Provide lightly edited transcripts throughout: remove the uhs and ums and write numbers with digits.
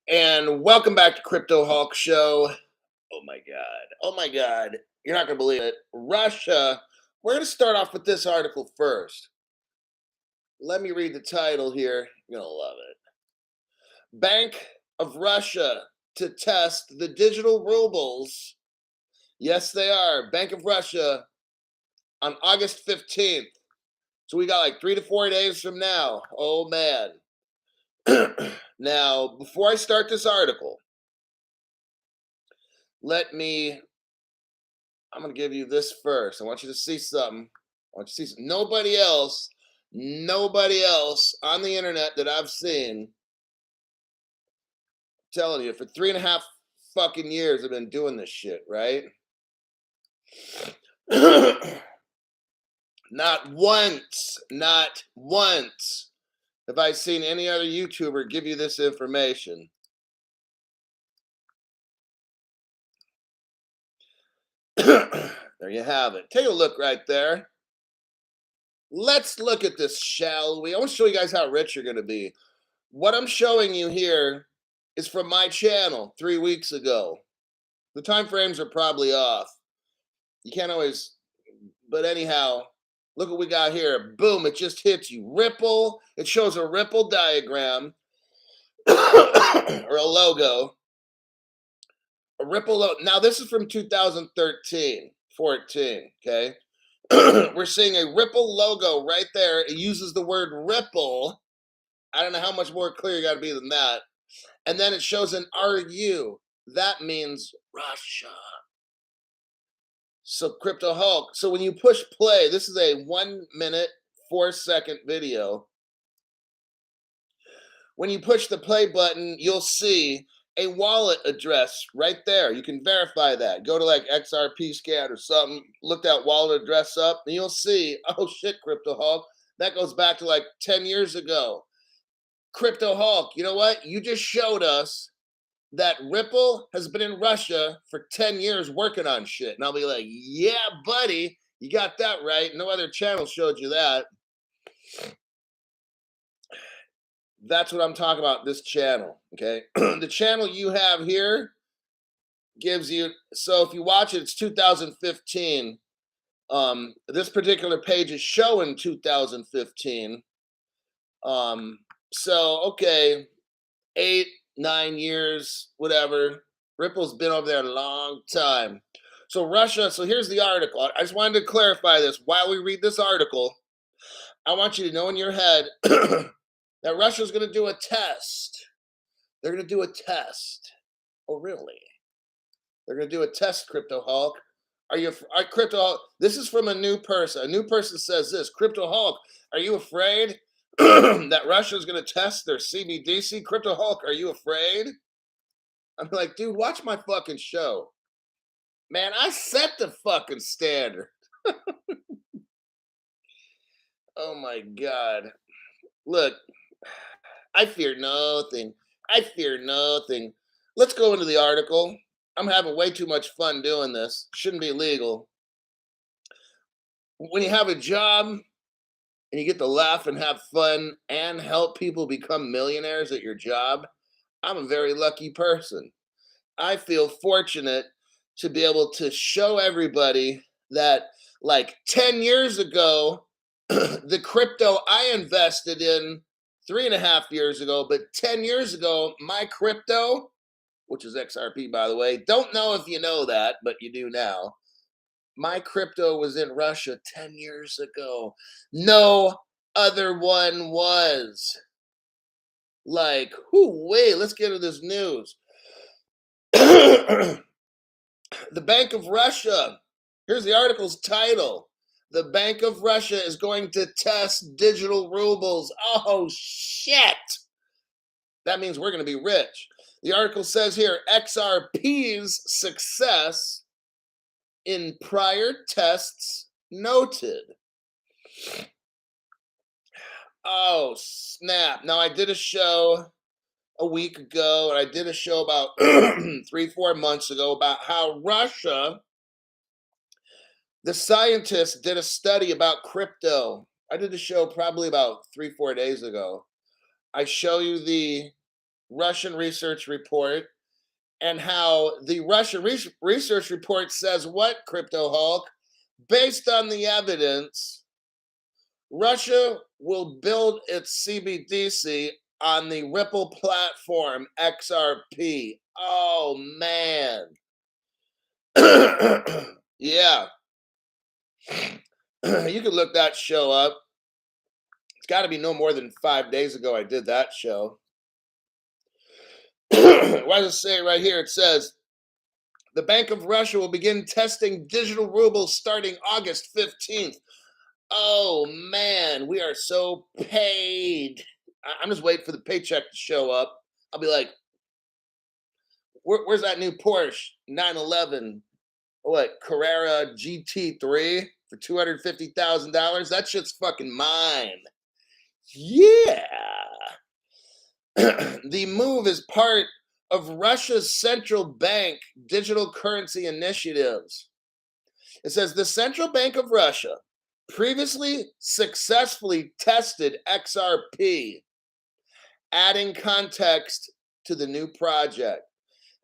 And welcome back to Crypto Hawk Show. Oh my God. Oh my God. You're not going to believe it. Russia. We're going to start off with this article first. Let me read the title here. You're going to love it. Bank of Russia to test the digital rubles. Yes, they are. Bank of Russia on August 15th. So we got like 3 to 4 days from now. Oh man. Now, before I start this article, I'm going to give you this first. I want you to see something. I want you to see something. Nobody else on the internet that I've seen, I'm telling you, for 3.5 fucking years I've been doing this shit, right? Not once have I seen any other YouTuber give you this information. There you have it. Take a look right there. Let's look at this, shall we? I want to show you guys how rich you're going to be. What I'm showing you here is from my channel 3 weeks ago. The time frames are probably off. You can't always, but anyhow, look what we got here. Boom, it just hits you. Ripple, it shows a Ripple diagram or a logo. A Ripple logo. Now, this is from 2013, 14, okay? We're seeing a Ripple logo right there. It uses the word Ripple. I don't know how much more clear you got to be than that. And then it shows an RU. That means Russia. So Crypto Hulk. So when you push play, this is a 1 minute, 4 second video. When you push the play button, you'll see a wallet address right there. You can verify that. Go to like XRP scan or something, look that wallet address up, and you'll see, oh shit, Crypto Hulk. That goes back to like 10 years ago. Crypto Hulk, you know what? You just showed us that Ripple has been in Russia for 10 years working on shit. And I'll be like, yeah, buddy, you got that right. No other channel showed you that. That's what I'm talking about, this channel, okay? The channel you have here gives you, so if you watch it, it's 2015. This particular page is showing 2015. So, okay, 8, 9 years, whatever. Ripple's been over there a long time. So Russia, so here's the article. I just wanted to clarify this. While we read this article, I want you to know in your head that Russia's going to do a test. They're going to do a test. Oh, really? They're going to do a test, Crypto Hulk. Crypto Hulk? This is from a new person. A new person says this. Crypto Hulk, are you afraid that Russia's going to test their CBDC? Crypto Hulk, are you afraid? I'm like, dude, watch my fucking show. Man, I set the fucking standard. Oh my God. Look, I fear nothing. I fear nothing. Let's go into the article. I'm having way too much fun doing this. Shouldn't be legal. When you have a job and you get to laugh and have fun and help people become millionaires at your job, I'm a very lucky person. I feel fortunate to be able to show everybody that like 10 years ago, the crypto I invested in 3.5 years ago, but 10 years ago, my crypto, which is XRP, by the way, don't know if you know that, but you do now. My crypto was in Russia 10 years ago. No other one was. Like, wait, let's get into this news. The Bank of Russia. Here's the article's title. The Bank of Russia is going to test digital rubles. Oh, shit. That means we're going to be rich. The article says here, XRP's success in prior tests noted. Oh, snap. Now, I did a show a week ago, and I did a show about 3-4 months ago about how Russia, the scientists did a study about crypto. I did a show probably about 3-4 days ago. I show you the Russian research report, and how the Russian research report says what, Crypto Hulk? Based on the evidence, Russia will build its CBDC on the Ripple platform XRP. Oh, man. Yeah. You can look that show up. It's got to be no more than 5 days ago I did that show. Why does it say right here? It says, the Bank of Russia will begin testing digital rubles starting August 15th. Oh, man, we are so paid. I'm just waiting for the paycheck to show up. I'll be like, where's that new Porsche 911? What, Carrera GT3 for $250,000? That shit's fucking mine. Yeah. The move is part of Russia's central bank digital currency initiatives. It says the Central Bank of Russia previously successfully tested XRP, adding context to the new project.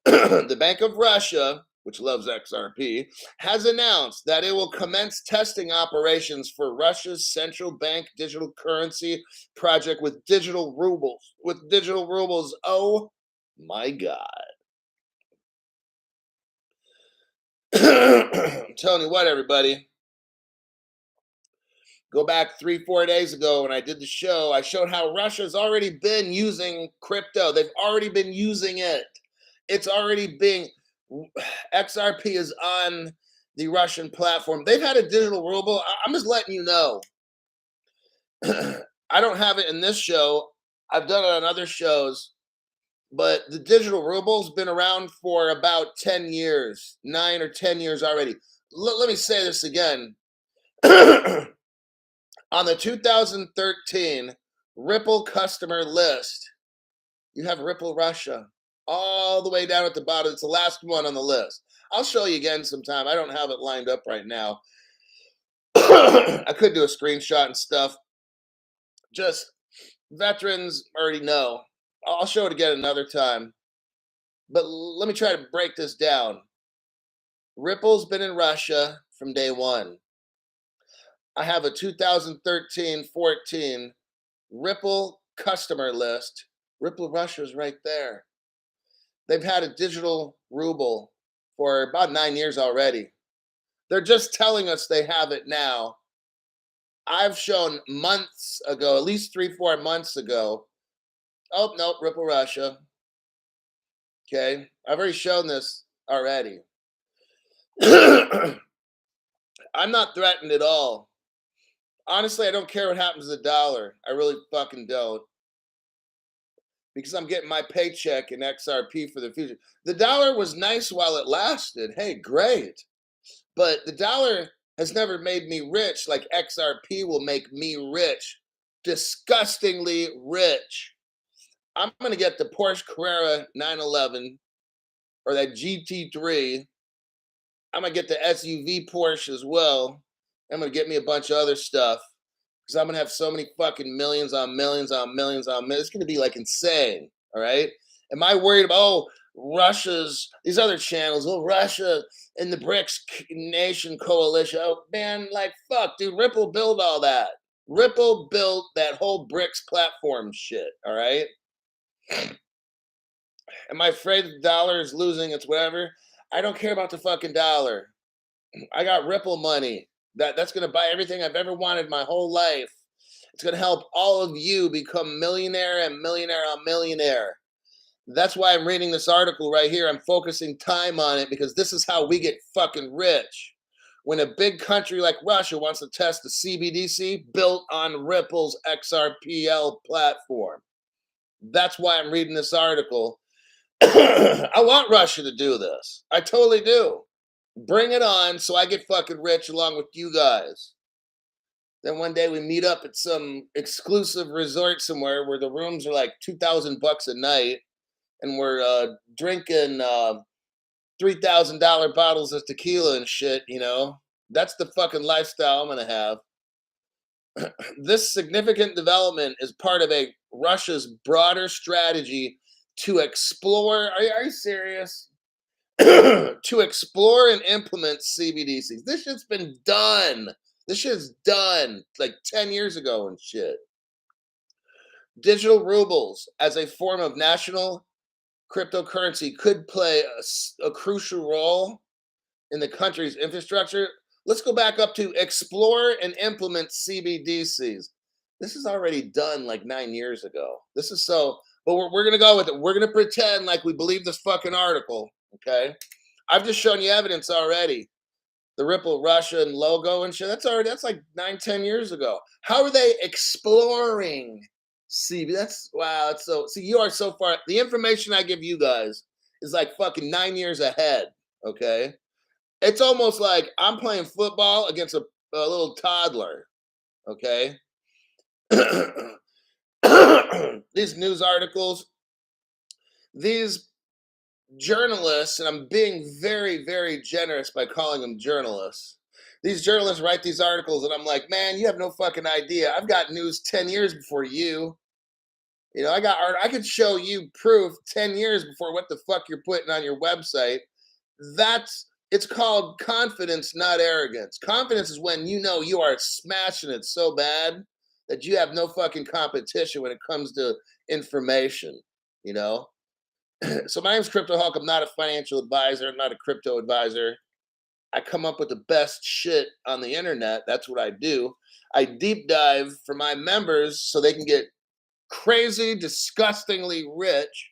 The Bank of Russia, which loves XRP, has announced that it will commence testing operations for Russia's central bank digital currency project with digital rubles. Oh my God. I'm telling you what, everybody. Go back 3-4 days ago when I did the show, I showed how Russia's already been using crypto. They've already been using it. It's already being, XRP is on the Russian platform. They've had a digital ruble. I'm just letting you know. I don't have it in this show. I've done it on other shows. But the digital ruble's been around for about 10 years, 9 or 10 years already. Let me say this again. On the 2013 Ripple customer list, you have Ripple Russia all the way down at the bottom. It's the last one on the list. I'll show you again sometime. I don't have it lined up right now. I could do a screenshot and stuff. Just veterans already know. I'll show it again another time. But let me try to break this down. Ripple's been in Russia from day one. I have a 2013-14 Ripple customer list. Ripple Russia's right there. They've had a digital ruble for about 9 years already. They're just telling us they have it now. I've shown months ago, at least 3-4 months ago. Oh, nope, Ripple Russia. Okay, I've already shown this already. I'm not threatened at all. Honestly, I don't care what happens to the dollar. I really fucking don't. Because I'm getting my paycheck in XRP for the future. The dollar was nice while it lasted. Hey, great. But the dollar has never made me rich like XRP will make me rich. Disgustingly rich. I'm going to get the Porsche Carrera 911 or that GT3. I'm going to get the SUV Porsche as well. I'm going to get me a bunch of other stuff because I'm going to have so many fucking millions on millions on millions on millions. It's going to be like insane. All right. Am I worried about, Russia's, these other channels, Russia and the BRICS nation coalition? Oh, man, like, fuck, dude, Ripple built all that. Ripple built that whole BRICS platform shit. All right. Am I afraid the dollar is losing its whatever? I don't care about the fucking dollar. I got Ripple money. That's going to buy everything I've ever wanted my whole life. It's going to help all of you become millionaire and millionaire on millionaire. That's why I'm reading this article right here. I'm focusing time on it because this is how we get fucking rich. When a big country like Russia wants to test the CBDC built on Ripple's XRPL platform. That's why I'm reading this article. I want Russia to do this. I totally do. Bring it on so I get fucking rich along with you guys. Then one day we meet up at some exclusive resort somewhere where the rooms are like $2,000 a night, and we're drinking $3,000 bottles of tequila and shit. You know, that's the fucking lifestyle I'm gonna have. This significant development is part of Russia's broader strategy to explore. Are you serious? To explore and implement CBDCs. This shit's been done. This shit's done like 10 years ago and shit. Digital rubles as a form of national cryptocurrency could play a crucial role in the country's infrastructure. Let's go back up to explore and implement CBDCs. This is already done like 9 years ago. This is so, but we're going to go with it. We're going to pretend like we believe this fucking article. Okay. I've just shown you evidence already. The Ripple Russian logo and shit. That's like 9, 10 years ago. How are they exploring CB? That's wow. That's so, see, you are so far. The information I give you guys is like fucking 9 years ahead. Okay. It's almost like I'm playing football against a little toddler. Okay. These news articles, these journalists, and I'm being very, very generous by calling them journalists. These journalists write these articles, and I'm like, man, you have no fucking idea. I've got news 10 years before you. You know, I got art. I could show you proof 10 years before what the fuck you're putting on your website. It's called confidence, not arrogance. Confidence is when you know you are smashing it so bad that you have no fucking competition when it comes to information, you know? So my name's Crypto Hulk. I'm not a financial advisor. I'm not a crypto advisor. I come up with the best shit on the internet. That's what I do. I deep dive for my members so they can get crazy, disgustingly rich.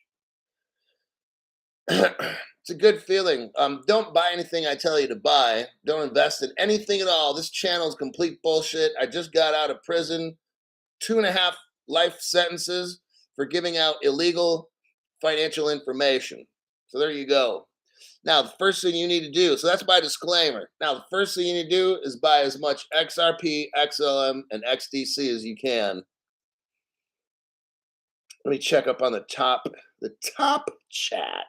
It's a good feeling. Don't buy anything I tell you to buy. Don't invest in anything at all. This channel is complete bullshit. I just got out of prison, 2.5 life sentences for giving out illegal financial information. So there you go. Now, the first thing you need to do, so that's my disclaimer. Now, the first thing you need to do is buy as much XRP, XLM, and XDC as you can. Let me check up on the top chat.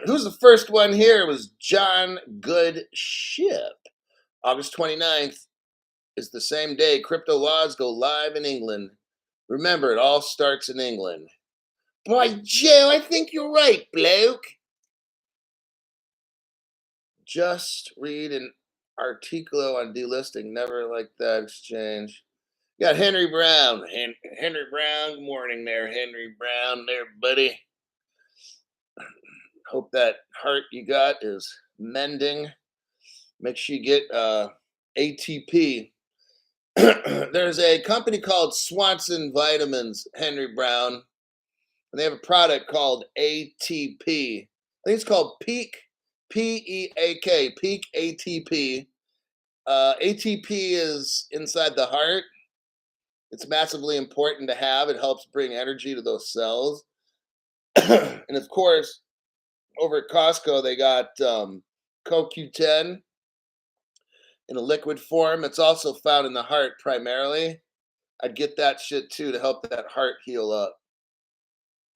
Who's the first one here? It was John Goodship. August 29th is the same day crypto laws go live in England. Remember, it all starts in England. Boy, Joe, I think you're right, bloke. Just read an article on delisting. Never like that exchange. You got Henry Brown. Henry Brown, good morning there, Henry Brown there, buddy. Hope that heart you got is mending. Make sure you get ATP. There's a company called Swanson Vitamins, Henry Brown, and they have a product called ATP. I think it's called Peak, P-E-A-K, Peak ATP. ATP is inside the heart. It's massively important to have. It helps bring energy to those cells. And of course, over at Costco, they got CoQ10 in a liquid form. It's also found in the heart primarily. I'd get that shit too to help that heart heal up.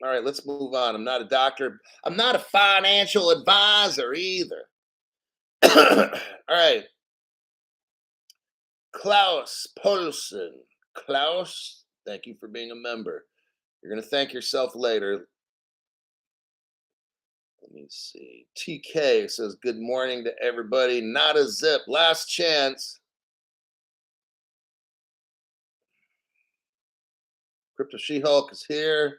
All right, let's move on. I'm not a doctor. I'm not a financial advisor either. All right. Klaus Polson. Klaus, thank you for being a member. You're going to thank yourself later. Let me see. TK says, good morning to everybody. Not a zip. Last chance. Crypto She-Hulk is here.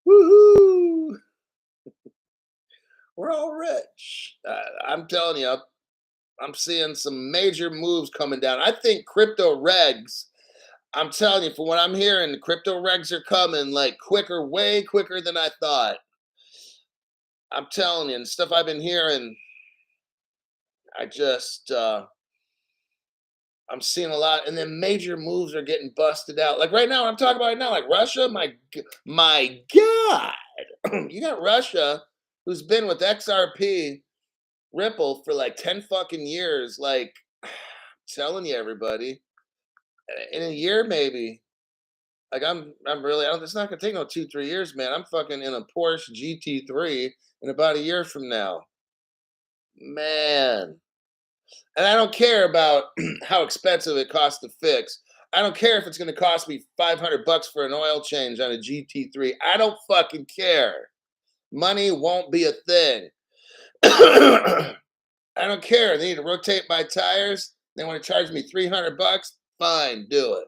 Woohoo! We're all rich. I'm telling you, I'm seeing some major moves coming down. I think crypto regs, I'm telling you, from what I'm hearing, the crypto regs are coming like quicker, way quicker than I thought. I'm telling you, and stuff I've been hearing, I just, I'm seeing a lot, and then major moves are getting busted out. Like right now, I'm talking about right now, like Russia, my God, you got Russia, who's been with XRP, Ripple for like 10 fucking years. Like, I'm telling you, everybody, in a year maybe. Like I'm really, it's not gonna take no 2-3 years, man. I'm fucking in a Porsche GT3 in about a year from now, man. And I don't care about how expensive it costs to fix. I don't care if it's going to cost me $500 for an oil change on a GT3. I don't fucking care. Money won't be a thing. I don't care. They need to rotate my tires. They want to charge me $300. Fine, do it.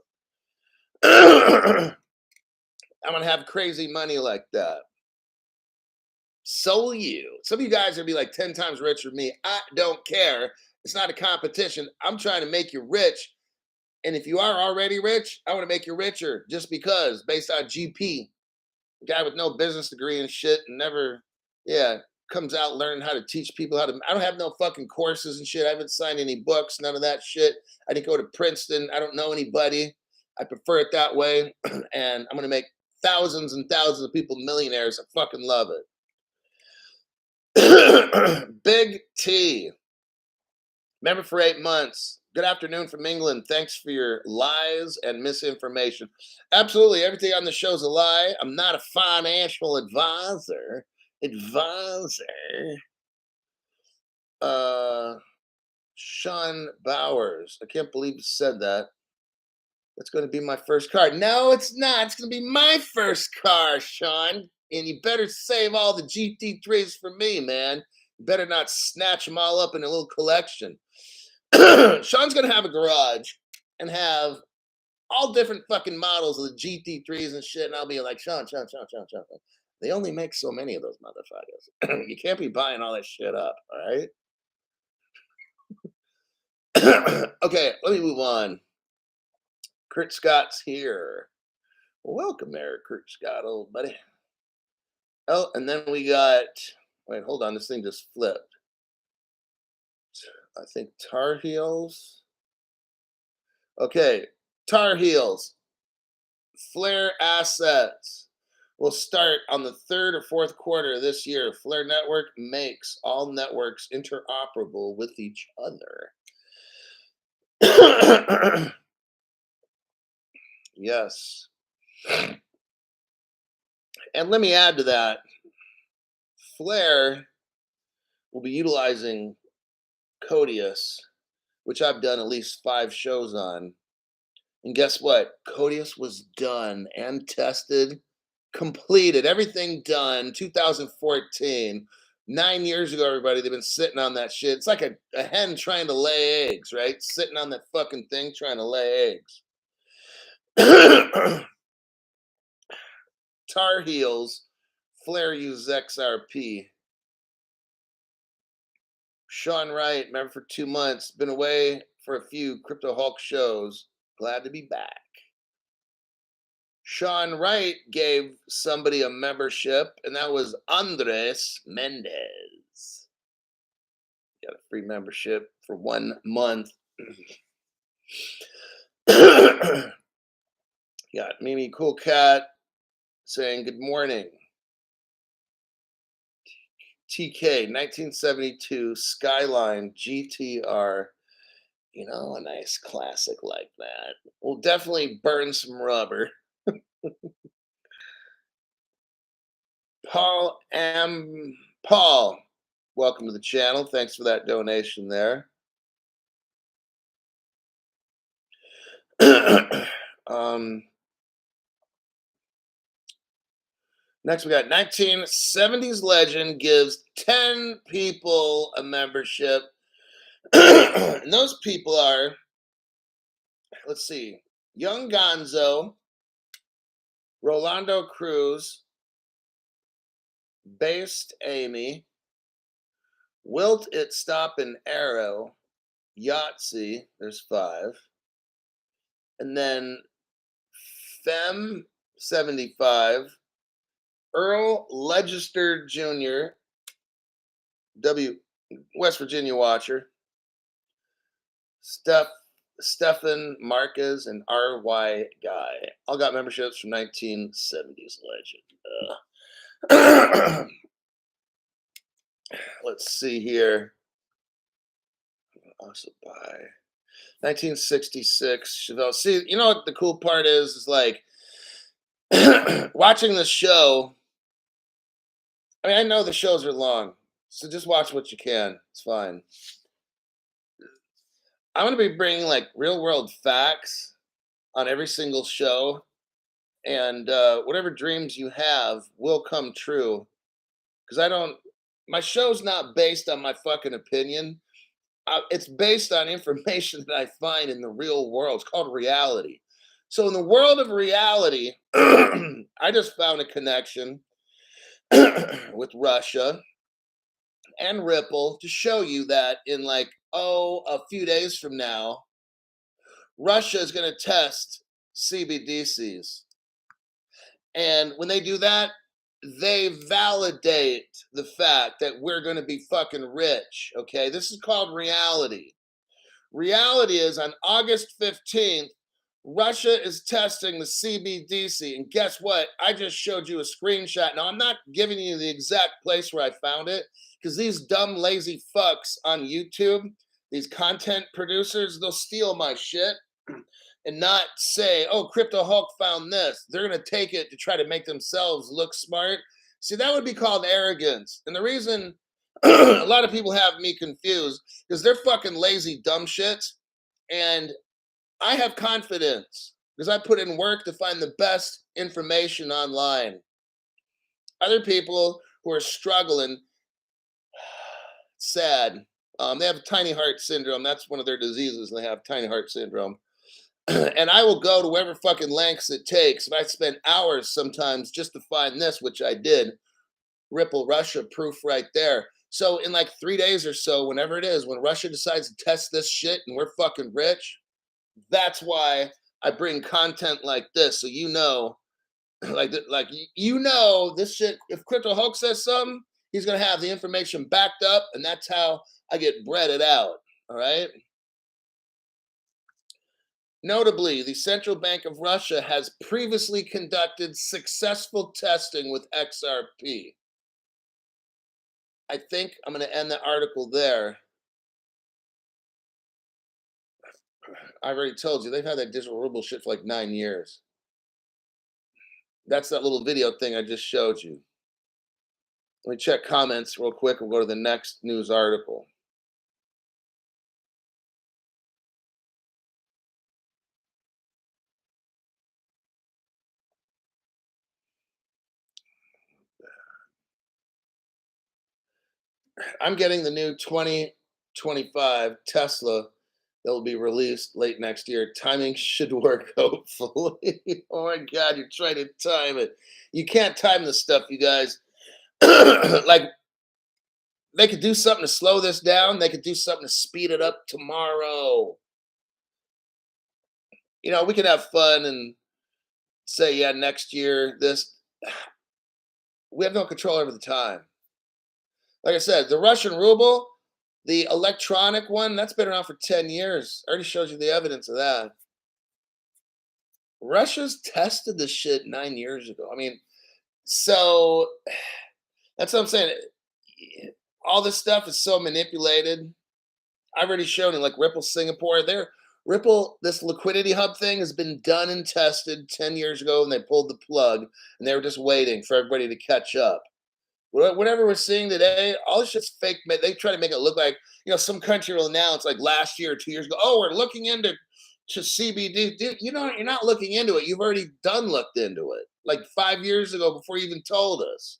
I'm going to have crazy money like that. So will you. Some of you guys are going to be like 10 times richer than me. I don't care. It's not a competition. I'm trying to make you rich. And if you are already rich, I want to make you richer just because, based on GP. Guy with no business degree and shit and never, comes out learning how to teach people how to. I don't have no fucking courses and shit. I haven't signed any books, none of that shit. I didn't go to Princeton. I don't know anybody. I prefer it that way. And I'm going to make thousands and thousands of people millionaires. I fucking love it. Big T. Member for 8 months. Good afternoon from England. Thanks for your lies and misinformation. Absolutely. Everything on the show is a lie. I'm not a financial advisor. Sean Bowers. I can't believe you said that. That's going to be my first car. No, it's not. It's going to be my first car, Sean. And you better save all the GT3s for me, man. You better not snatch them all up in a little collection. Sean's going to have a garage and have all different fucking models of the GT3s and shit. And I'll be like, Sean. They only make so many of those motherfuckers. You can't be buying all that shit up, all right? Okay, let me move on. Kurt Scott's here. Welcome there, Kurt Scott, old buddy. Oh, and then we got, wait, hold on, this thing just flipped. I think Tar Heels. Okay, Tar Heels. Flare assets will start on the 3rd or 4th quarter of this year. Flare Network makes all networks interoperable with each other. Yes. And let me add to that. Flare will be utilizing Codius, which I've done at least 5 shows on. And guess what? Codius was done and tested, completed, everything done, 2014. 9 years ago, everybody, they've been sitting on that shit. It's like a hen trying to lay eggs, right? Sitting on that fucking thing trying to lay eggs. Tar Heels, Flare uses XRP. Sean Wright, member for 2 months, been away for a few Crypto Hulk shows. Glad to be back. Sean Wright gave somebody a membership, and that was Andres Mendez. Got a free membership for 1 month. Got Mimi Cool Cat saying good morning. TK 1972 Skyline GTR. You know, a nice classic like that. Will definitely burn some rubber. Paul, welcome to the channel. Thanks for that donation there. Next, we got 1970s legend gives 10 people a membership. And those people are, let's see, Young Gonzo, Rolando Cruz, Based Amy, Wilt It Stop and Arrow, Yahtzee, there's 5. And then Fem 75, Earl Legister Jr., West Virginia watcher, Stephan Marquez, and R.Y. Guy. All got memberships from 1970s legend. Let's see here. Also buy 1966 Chevelle. See, you know what the cool part is like watching the show. I mean, I know the shows are long, so just watch what you can. It's fine. I'm going to be bringing like real world facts on every single show, and whatever dreams you have will come true. Because I don't, my show's not based on my fucking opinion. It's based on information that I find in the real world. It's called reality. So in the world of reality, I just found a connection with Russia and Ripple to show you that in like, oh, a few days from now, Russia is going to test CBDCs. And when they do that, they validate the fact that we're going to be fucking rich. Okay. This is called reality. Reality is on August 15th, Russia is testing the CBDC. And guess what? I just showed you a screenshot. Now, I'm not giving you the exact place where I found it because these dumb, lazy fucks on YouTube, these content producers, they'll steal my shit and not say, oh, Crypto Hulk found this. They're going to take it to try to make themselves look smart. See, that would be called arrogance. And the reason a lot of people have me confused because they're fucking lazy dumb shits. And I have confidence because I put in work to find the best information online. Other people who are struggling, sad. They have tiny heart syndrome. That's one of their diseases. They have tiny heart syndrome. And I will go to whatever fucking lengths it takes. If I spend hours sometimes just to find this, which I did, Ripple Russia proof right there. So in like 3 days or so, whenever it is, when Russia decides to test this shit and we're fucking rich, that's why I bring content like this. So you know, you know this shit, if Crypto Hulk says something, he's gonna have the information backed up, and that's how I get breaded out. All right. Notably, the Central Bank of Russia has previously conducted successful testing with XRP. I think I'm going to end the article there. I've already told you, they've had that digital ruble shit for like 9 years. That's that little video thing I just showed you. Let me check comments real quick. We'll go to the next news article. I'm getting the new 2025 Tesla that will be released late next year. Timing should work, hopefully. Oh my God, you're trying to time it. You can't time this stuff, you guys. Like, they could do something to slow this down. They could do something to speed it up tomorrow. You know, we could have fun and say, yeah, next year, this. We have no control over the time. Like I said, the Russian ruble, the electronic one, that's been around for 10 years. I already showed you the evidence of that. Russia's tested this shit 9 years ago. I mean, so that's what I'm saying. All this stuff is so manipulated. I've already shown it, like Ripple Singapore. Ripple, this liquidity hub thing has been done and tested 10 years ago, and they pulled the plug, and they were just waiting for everybody to catch up. Whatever we're seeing today, all this shit's fake. They try to make it look like, you know, some country will announce like last year or 2 years ago, oh, we're looking into CBD. Dude, you know, you're not looking into it. You've already looked into it like 5 years ago before you even told us.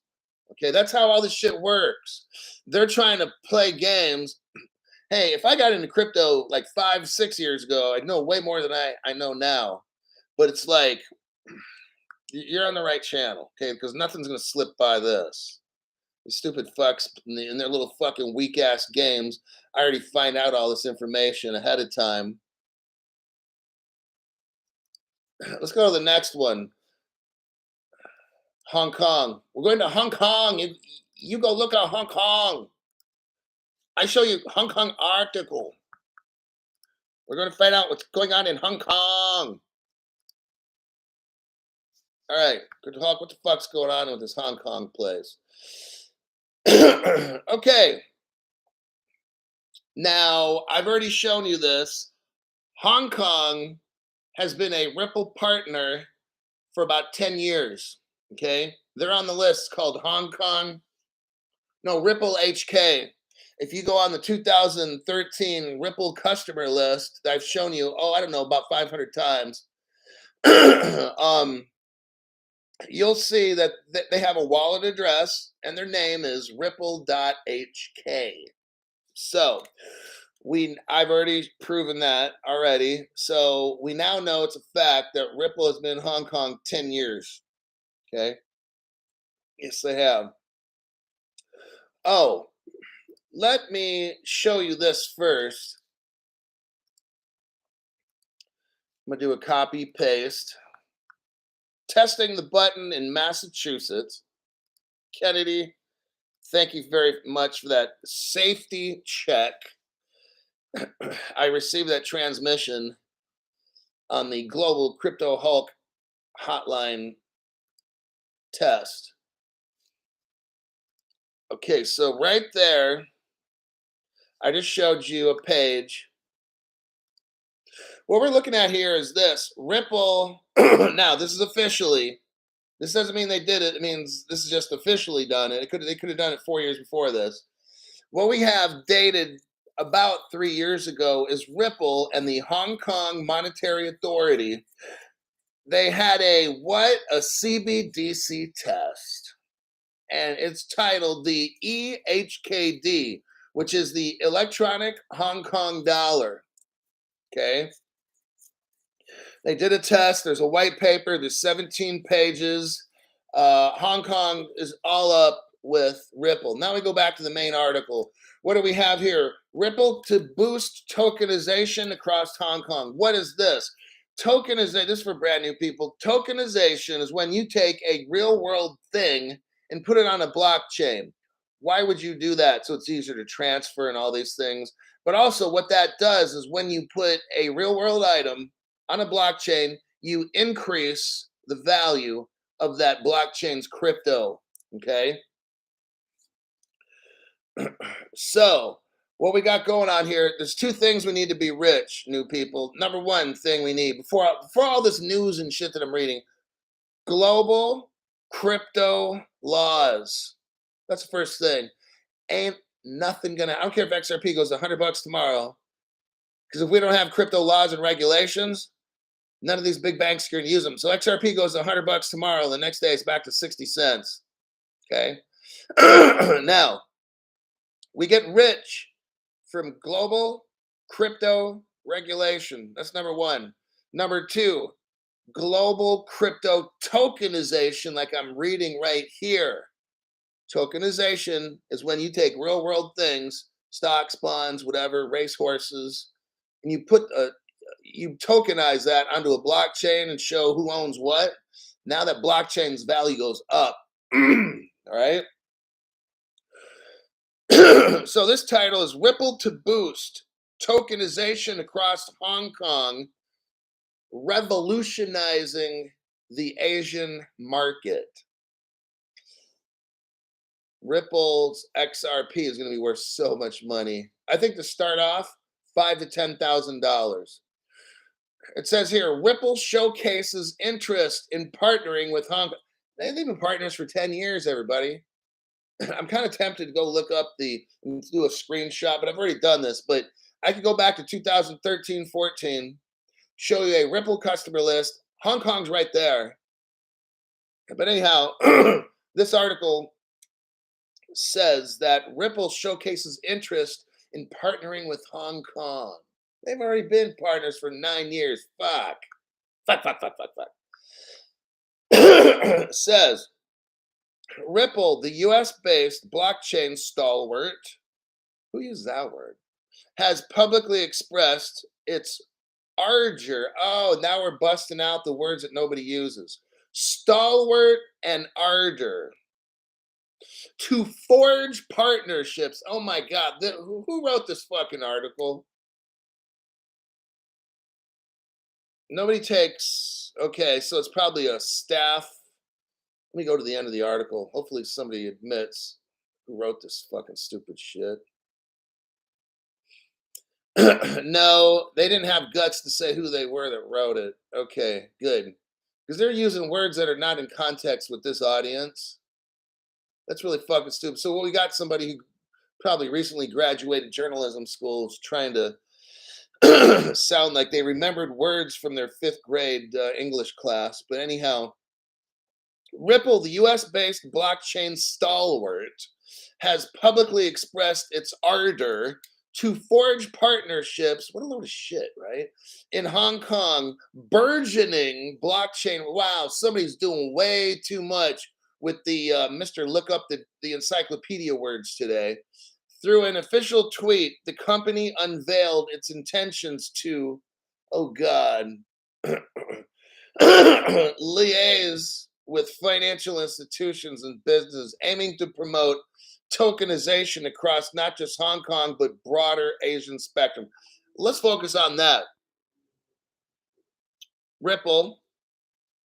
Okay, that's how all this shit works. They're trying to play games. Hey, if I got into crypto like 5, 6 years ago, I'd know way more than I know now. But it's like, you're on the right channel, okay? Because nothing's going to slip by this. These stupid fucks in their little fucking weak ass games. I already find out all this information ahead of time. Let's go to the next one. Hong Kong. We're going to Hong Kong. You go look at Hong Kong. I show you Hong Kong article. We're going to find out what's going on in Hong Kong. All right, good talk. What the fuck's going on with this Hong Kong place? Okay. Now, I've already shown you this. Hong Kong has been a Ripple partner for about 10 years. Okay. They're on the list called Ripple HK. If you go on the 2013 Ripple customer list that I've shown you, I don't know, about 500 times, You'll see that they have a wallet address and their name is ripple.hk. So I've already proven that already. So we now know it's a fact that Ripple has been in Hong Kong 10 years. Okay. Yes, they have. Oh, let me show you this first. I'm going to do a copy paste. Testing the button in Massachusetts. Kennedy, thank you very much for that safety check. I received that transmission on the Global Crypto Hulk hotline test. Okay, so right there, I just showed you a page. What we're looking at here is this Ripple. Now, this is officially. This doesn't mean they did it. It means this is just officially done. They could have done it 4 years before this. What we have dated about 3 years ago is Ripple and the Hong Kong Monetary Authority. They had a CBDC test, and it's titled the EHKD, which is the Electronic Hong Kong Dollar. Okay. They did a test. There's a white paper. There's 17 pages. Hong Kong is all up with Ripple. Now we go back to the main article. What do we have here? Ripple to boost tokenization across Hong Kong. What is this? Tokenization, this is for brand new people. Tokenization is when you take a real world thing and put it on a blockchain. Why would you do that? So it's easier to transfer and all these things. But also what that does is when you put a real world item on a blockchain, you increase the value of that blockchain's crypto. Okay. So what we got going on here, there's two things we need to be rich, new people. Number one thing we need before all this news and shit that I'm reading, global crypto laws. That's the first thing. Ain't nothing gonna, I don't care if XRP goes $100 tomorrow, because if we don't have crypto laws and regulations, none of these big banks are gonna use them. So XRP goes $100 tomorrow, the next day it's back to 60 cents. Okay. Now, we get rich from global crypto regulation. That's number one. Number two, global crypto tokenization, like I'm reading right here. Tokenization is when you take real world things, stocks, bonds, whatever, racehorses, and you tokenize that onto a blockchain and show who owns what. Now that blockchain's value goes up. All right. So this title is Ripple to Boost Tokenization Across Hong Kong, Revolutionizing the Asian Market. Ripple's XRP is going to be worth so much money. I think to start off, $5,000 to $10,000. It says here, Ripple showcases interest in partnering with Hong Kong. They've been partners for 10 years, everybody. I'm kind of tempted to go look up and do a screenshot, but I've already done this. But I could go back to 2013, 14, show you a Ripple customer list. Hong Kong's right there. But anyhow, this article says that Ripple showcases interest in partnering with Hong Kong. They've already been partners for 9 years. Fuck. Says, Ripple, the US-based blockchain stalwart, who uses that word, has publicly expressed its ardor. Oh, now we're busting out the words that nobody uses. Stalwart and ardor to forge partnerships. Oh my God, who wrote this fucking article? Nobody takes, okay, so it's probably a staff. Let me go to the end of the article. Hopefully somebody admits who wrote this fucking stupid shit. No, they didn't have guts to say who they were that wrote it. Okay, good. Because they're using words that are not in context with this audience. That's really fucking stupid. So we got somebody who probably recently graduated journalism schools trying to sound like they remembered words from their fifth grade English class. But anyhow, Ripple, the US based blockchain stalwart, has publicly expressed its ardor to forge partnerships. What a load of shit, right? In Hong Kong, burgeoning blockchain. Wow, somebody's doing way too much with the Mr. Look Up the encyclopedia words today. Through an official tweet, the company unveiled its intentions to, oh God, liaise with financial institutions and business, aiming to promote tokenization across not just Hong Kong, but broader Asian spectrum. Let's focus on that. Ripple,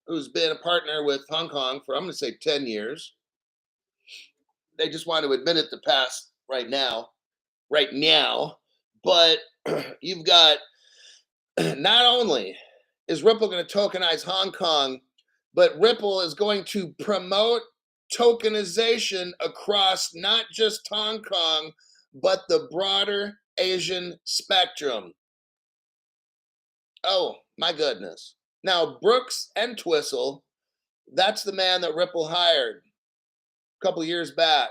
who's been a partner with Hong Kong for, I'm going to say 10 years, they just want to admit it to pass right now. But you've got, not only is Ripple going to tokenize Hong Kong, but Ripple is going to promote tokenization across not just Hong Kong, but the broader Asian spectrum. Oh, my goodness. Now, Brooks Entwistle, that's the man that Ripple hired a couple years back.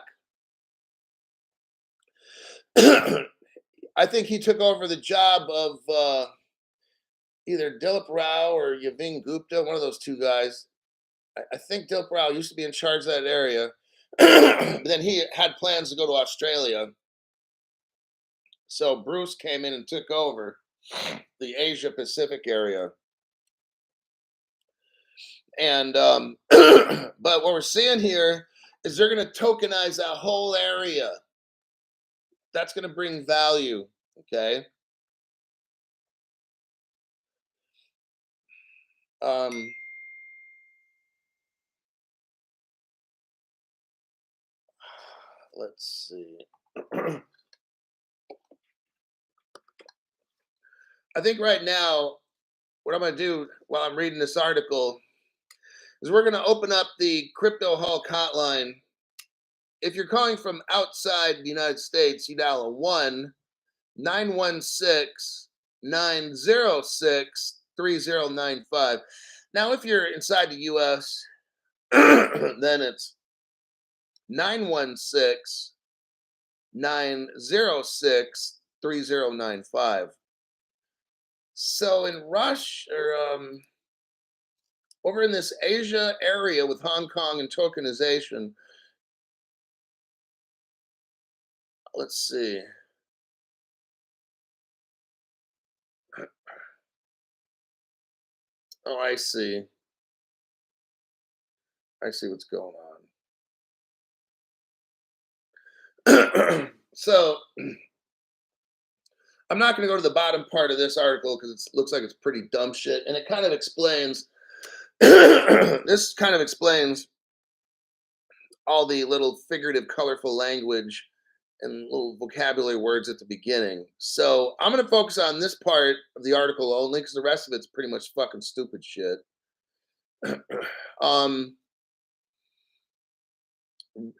I think he took over the job of either Dilip Rao or Yavin Gupta, one of those two guys. I think Dilip Rao used to be in charge of that area. But then he had plans to go to Australia. So Bruce came in and took over the Asia Pacific area. And but what we're seeing here is they're going to tokenize that whole area. That's going to bring value. Okay. Let's see. I think right now, what I'm going to do while I'm reading this article is we're going to open up the Crypto Hulk hotline. If you're calling from outside the United States, you dial a 1-916-906-3095. Now, if you're inside the US, then it's 916-906-3095. So in over in this Asia area with Hong Kong and tokenization, let's see. Oh, I see. I see what's going on. So I'm not going to go to the bottom part of this article because it looks like it's pretty dumb shit. And it kind of explains, this kind of explains all the little figurative, colorful language and little vocabulary words at the beginning. So I'm going to focus on this part of the article only because the rest of it's pretty much fucking stupid shit.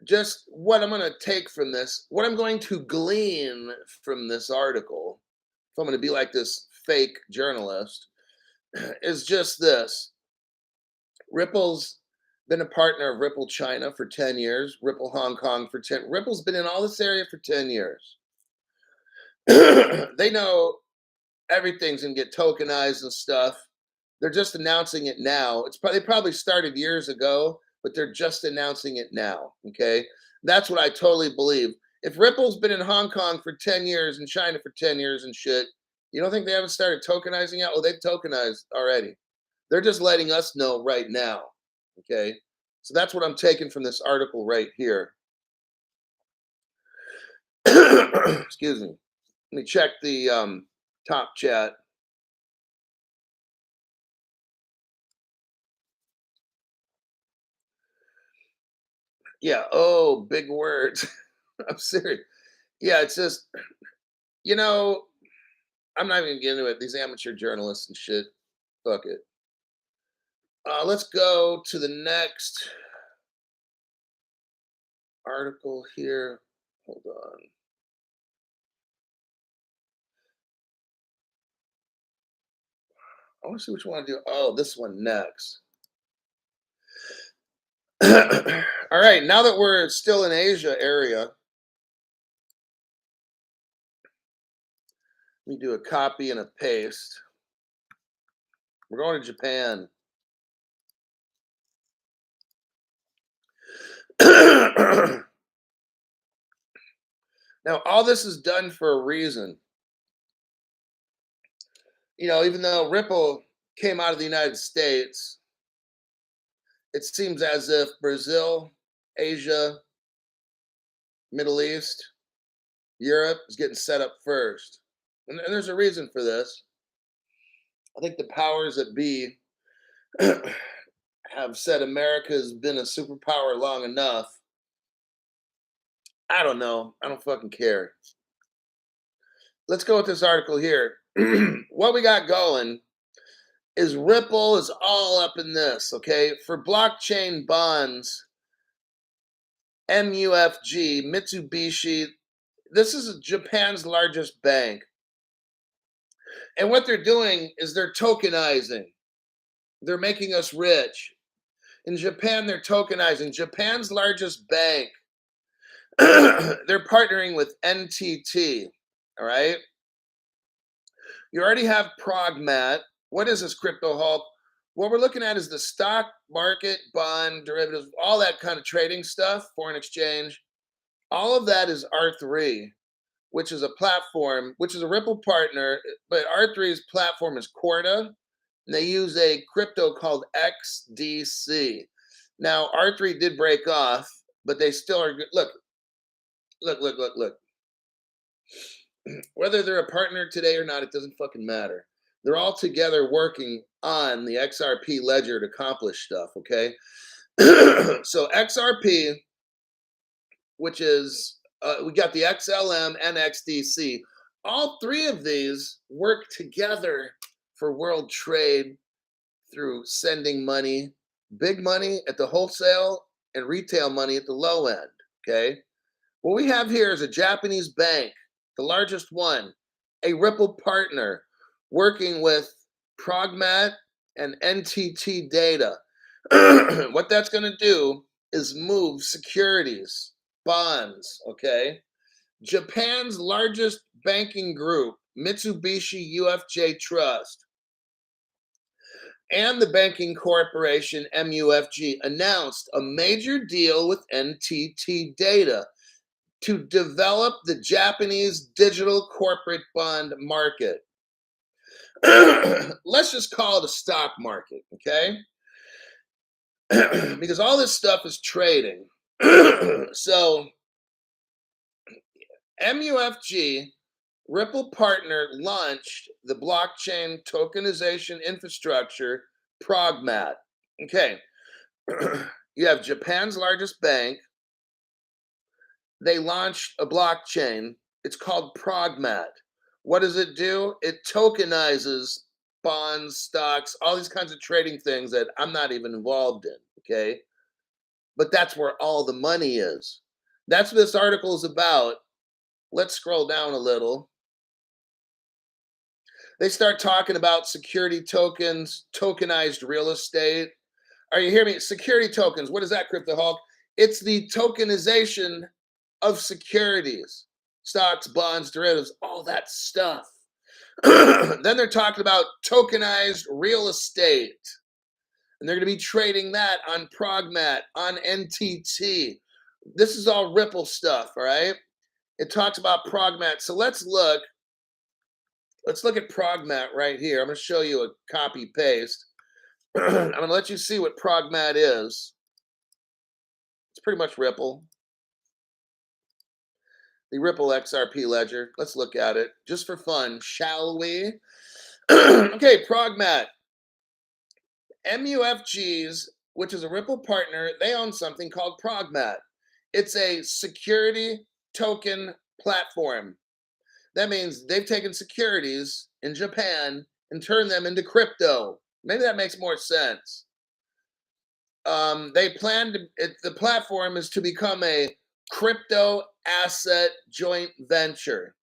Just what I'm going to take from this, what I'm going to glean from this article, if I'm going to be like this fake journalist, is just this. Ripple's been a partner of Ripple China for 10 years, Ripple Hong Kong for 10. Ripple's been in all this area for 10 years. They know everything's going to get tokenized and stuff. They're just announcing it now. They probably started years ago, but they're just announcing it now. Okay. That's what I totally believe. If Ripple's been in Hong Kong for 10 years and China for 10 years and shit, you don't think they haven't started tokenizing yet? Oh, they've tokenized already. They're just letting us know right now. Okay. So that's what I'm taking from this article right here. Excuse me. Let me check the top chat. Yeah. Oh, big words. I'm serious. Yeah, it's just, I'm not even getting into it. These amateur journalists and shit. Fuck it. Let's go to the next article here. Hold on. I want to see which one I do. Oh, this one next. All right, now that we're still in Asia area, let me do a copy and a paste. We're going to Japan. Now, all this is done for a reason. You know, even though Ripple came out of the United States, it seems as if Brazil, Asia, Middle East, Europe is getting set up first. And there's a reason for this. I think the powers that be have said America has been a superpower long enough. I don't know. I don't fucking care. Let's go with this article here. What we got going is Ripple is all up in this, okay? For blockchain bonds, MUFG, Mitsubishi, this is Japan's largest bank. And what they're doing is they're tokenizing. They're making us rich. In Japan, they're tokenizing. Japan's largest bank, they're partnering with NTT, all right? You already have Progmat. What is this, Crypto Hulk? What we're looking at is the stock market, bond, derivatives, all that kind of trading stuff, foreign exchange. All of that is R3, which is a platform, which is a Ripple partner, but R3's platform is Corda, and they use a crypto called XDC. Now, R3 did break off, but they still are good. Look. Whether they're a partner today or not, it doesn't fucking matter. They're all together working on the XRP ledger to accomplish stuff, okay? So XRP, which is, we got the XLM and XDC. All three of these work together for world trade through sending money, big money at the wholesale and retail money at the low end, okay? What we have here is a Japanese bank, the largest one, a Ripple partner working with Progmat and NTT Data. What that's going to do is move securities, bonds, okay? Japan's largest banking group, Mitsubishi UFJ Trust, and the banking corporation MUFG announced a major deal with NTT Data to develop the Japanese digital corporate bond market. Let's just call it a stock market, okay? Because all this stuff is trading. So MUFG, Ripple partner, launched the blockchain tokenization infrastructure, Progmat. Okay. You have Japan's largest bank. They launched a blockchain. It's called Progmat. What does it do? It tokenizes bonds, stocks, all these kinds of trading things that I'm not even involved in, okay? But that's where all the money is. That's what this article is about. Let's scroll down a little. They start talking about security tokens, tokenized real estate. Are you hearing me? Security tokens. What is that, Crypto Hulk? It's the tokenization of securities, stocks, bonds, derivatives, all that stuff. Then they're talking about tokenized real estate. And they're going to be trading that on Progmat, on NTT. This is all Ripple stuff, all right? It talks about Progmat. So let's look at Progmat right here. I'm going to show you a copy paste. I'm going to let you see what Progmat is. It's pretty much Ripple. The Ripple XRP ledger. Let's look at it just for fun, shall we? Okay, Progmat. MUFGs, which is a Ripple partner, they own something called Progmat. It's a security token platform. That means they've taken securities in Japan and turned them into crypto. Maybe that makes more sense. They plan to, the platform is to become a crypto asset joint venture.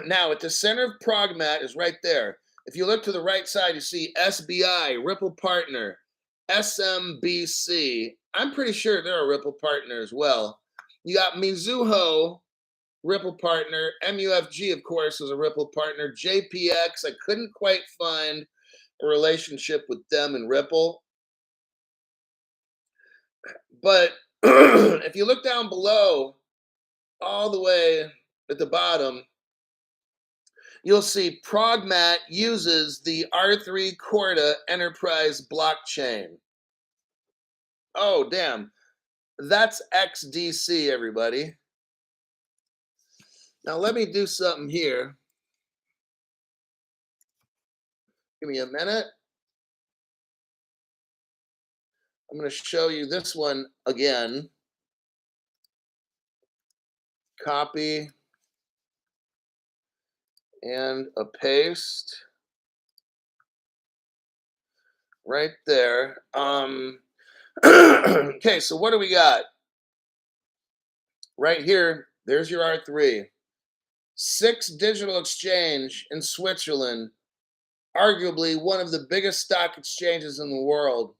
Now, at the center of Progmat is right there. If you look to the right side, you see SBI, Ripple Partner, SMBC. I'm pretty sure they're a Ripple Partner as well. You got Mizuho, Ripple Partner. MUFG, of course, is a Ripple Partner. JPX, I couldn't quite find a relationship with them and Ripple. But if you look down below, all the way at the bottom, you'll see Progmat uses the R3 Corda Enterprise blockchain. Oh, damn. That's XDC, everybody. Now, let me do something here. Give me a minute. I'm going to show you this one again. Copy and a paste right there. Okay, so what do we got? Right here, there's your R3. 6 digital exchange in Switzerland, arguably one of the biggest stock exchanges in the world.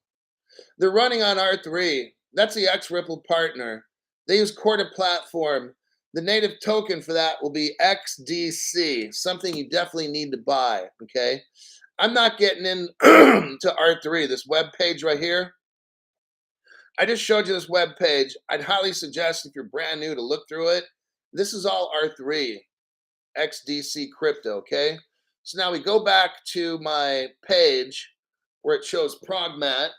They're running on R3. That's the X-Ripple partner. They use Corda platform. The native token for that will be XDC, something you definitely need to buy, okay? I'm not getting in to R3, this web page right here. I just showed you this web page. I'd highly suggest if you're brand new to look through it. This is all R3, XDC crypto, okay? So now we go back to my page where it shows Progmat.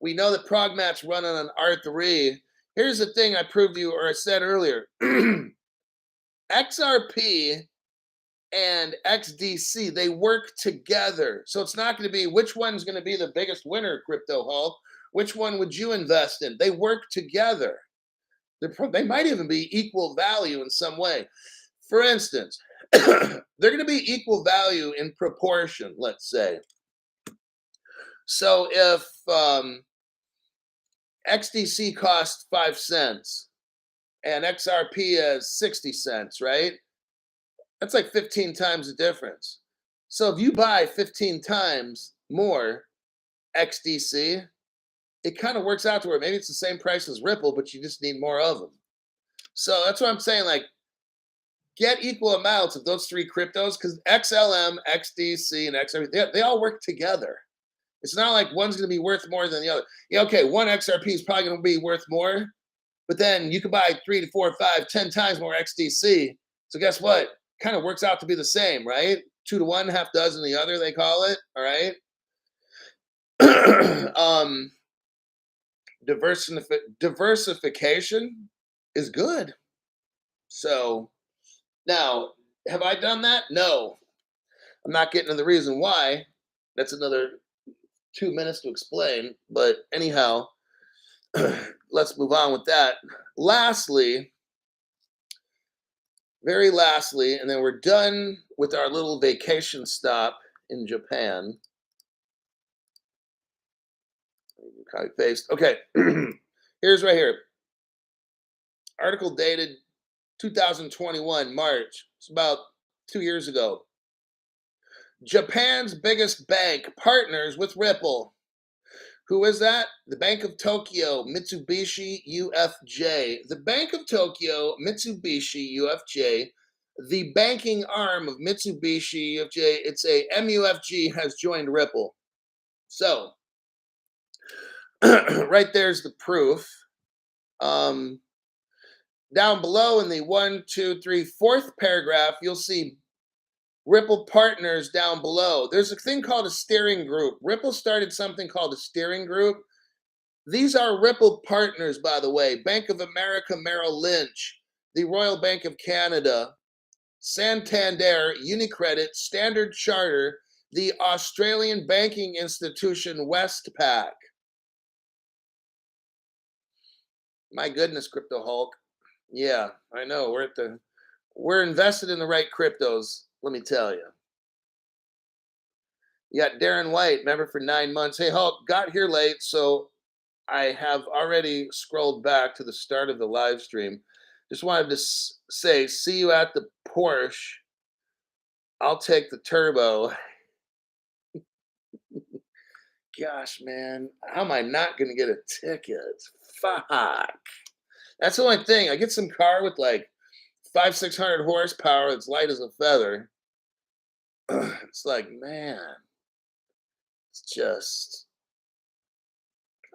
We know that Progmat's running on R3. Here's the thing I proved to you, or I said earlier. XRP and XDC, they work together. So it's not going to be which one's going to be the biggest winner, Crypto Hulk. Which one would you invest in? They work together. They might even be equal value in some way. For instance, they're going to be equal value in proportion, let's say. So if XDC costs 5 cents and XRP is 60 cents, right? That's like 15 times the difference. So if you buy 15 times more XDC, it kind of works out to where maybe it's the same price as Ripple, but you just need more of them. So that's what I'm saying. Like, get equal amounts of those 3 cryptos because XLM, XDC, and XRP, they all work together. It's not like one's going to be worth more than the other. Yeah, okay, one XRP is probably going to be worth more, but then you could buy 3 to 4, 5, 10 times more XDC. So guess what? Kind of works out to be the same, right? 2 to 1, half dozen the other, they call it. All right. Diversification is good. So now, have I done that? No. I'm not getting to the reason why. That's another 2 minutes to explain. But anyhow, let's move on with that. Lastly, very lastly, and then we're done with our little vacation stop in Japan. Copy paste. Okay. Here's right here. Article dated 2021, March. It's about 2 years ago. Japan's biggest bank partners with Ripple. Who is that? The Bank of Tokyo, Mitsubishi UFJ. The Bank of Tokyo, Mitsubishi UFJ, the banking arm of Mitsubishi UFJ, it's a MUFG, has joined Ripple. So, right there's the proof. Down below in the 1, 2, 3, 4th paragraph, you'll see Ripple partners down below. There's a thing called a steering group. Ripple started something called a steering group. These are Ripple partners, by the way. Bank of America Merrill Lynch, the Royal Bank of Canada, Santander, UniCredit, Standard Chartered, the Australian banking institution Westpac. My goodness, Crypto Hulk. Yeah, I know. We're invested in the right cryptos, let me tell you. You got Darren White, member for 9 months. Hey, Hulk, got here late, so I have already scrolled back to the start of the live stream. Just wanted to say, see you at the Porsche I'll take the turbo. Gosh, man, how am I not gonna get a ticket? Fuck. That's the only thing. I get some car with like 600 horsepower that's light as a feather. It's like, man, it's just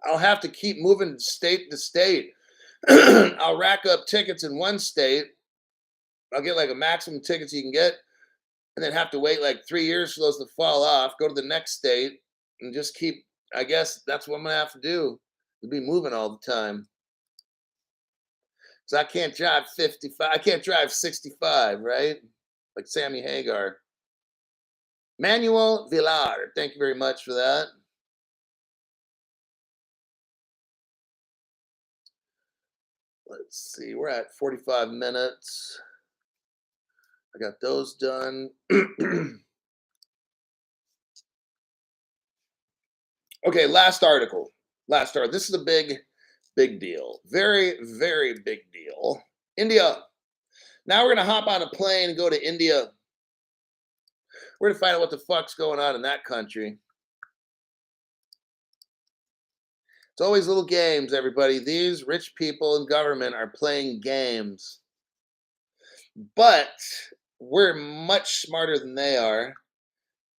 I'll have to keep moving state to state. I'll rack up tickets in one state. I'll get like a maximum tickets you can get, and then have to wait like 3 years for those to fall off. Go to the next state and just keep. I guess that's what I'm gonna have to do. To be moving all the time. So I can't drive 55. I can't drive 65, right? Like Sammy Hagar. Manuel Villar. Thank you very much for that. Let's see. We're at 45 minutes. I got those done. Okay, last article. Last article. This is a big deal. Very, very big deal. India. Now we're going to hop on a plane and go to India. We're going to find out what the fuck's going on in that country. It's always little games, everybody. These rich people in government are playing games. But we're much smarter than they are.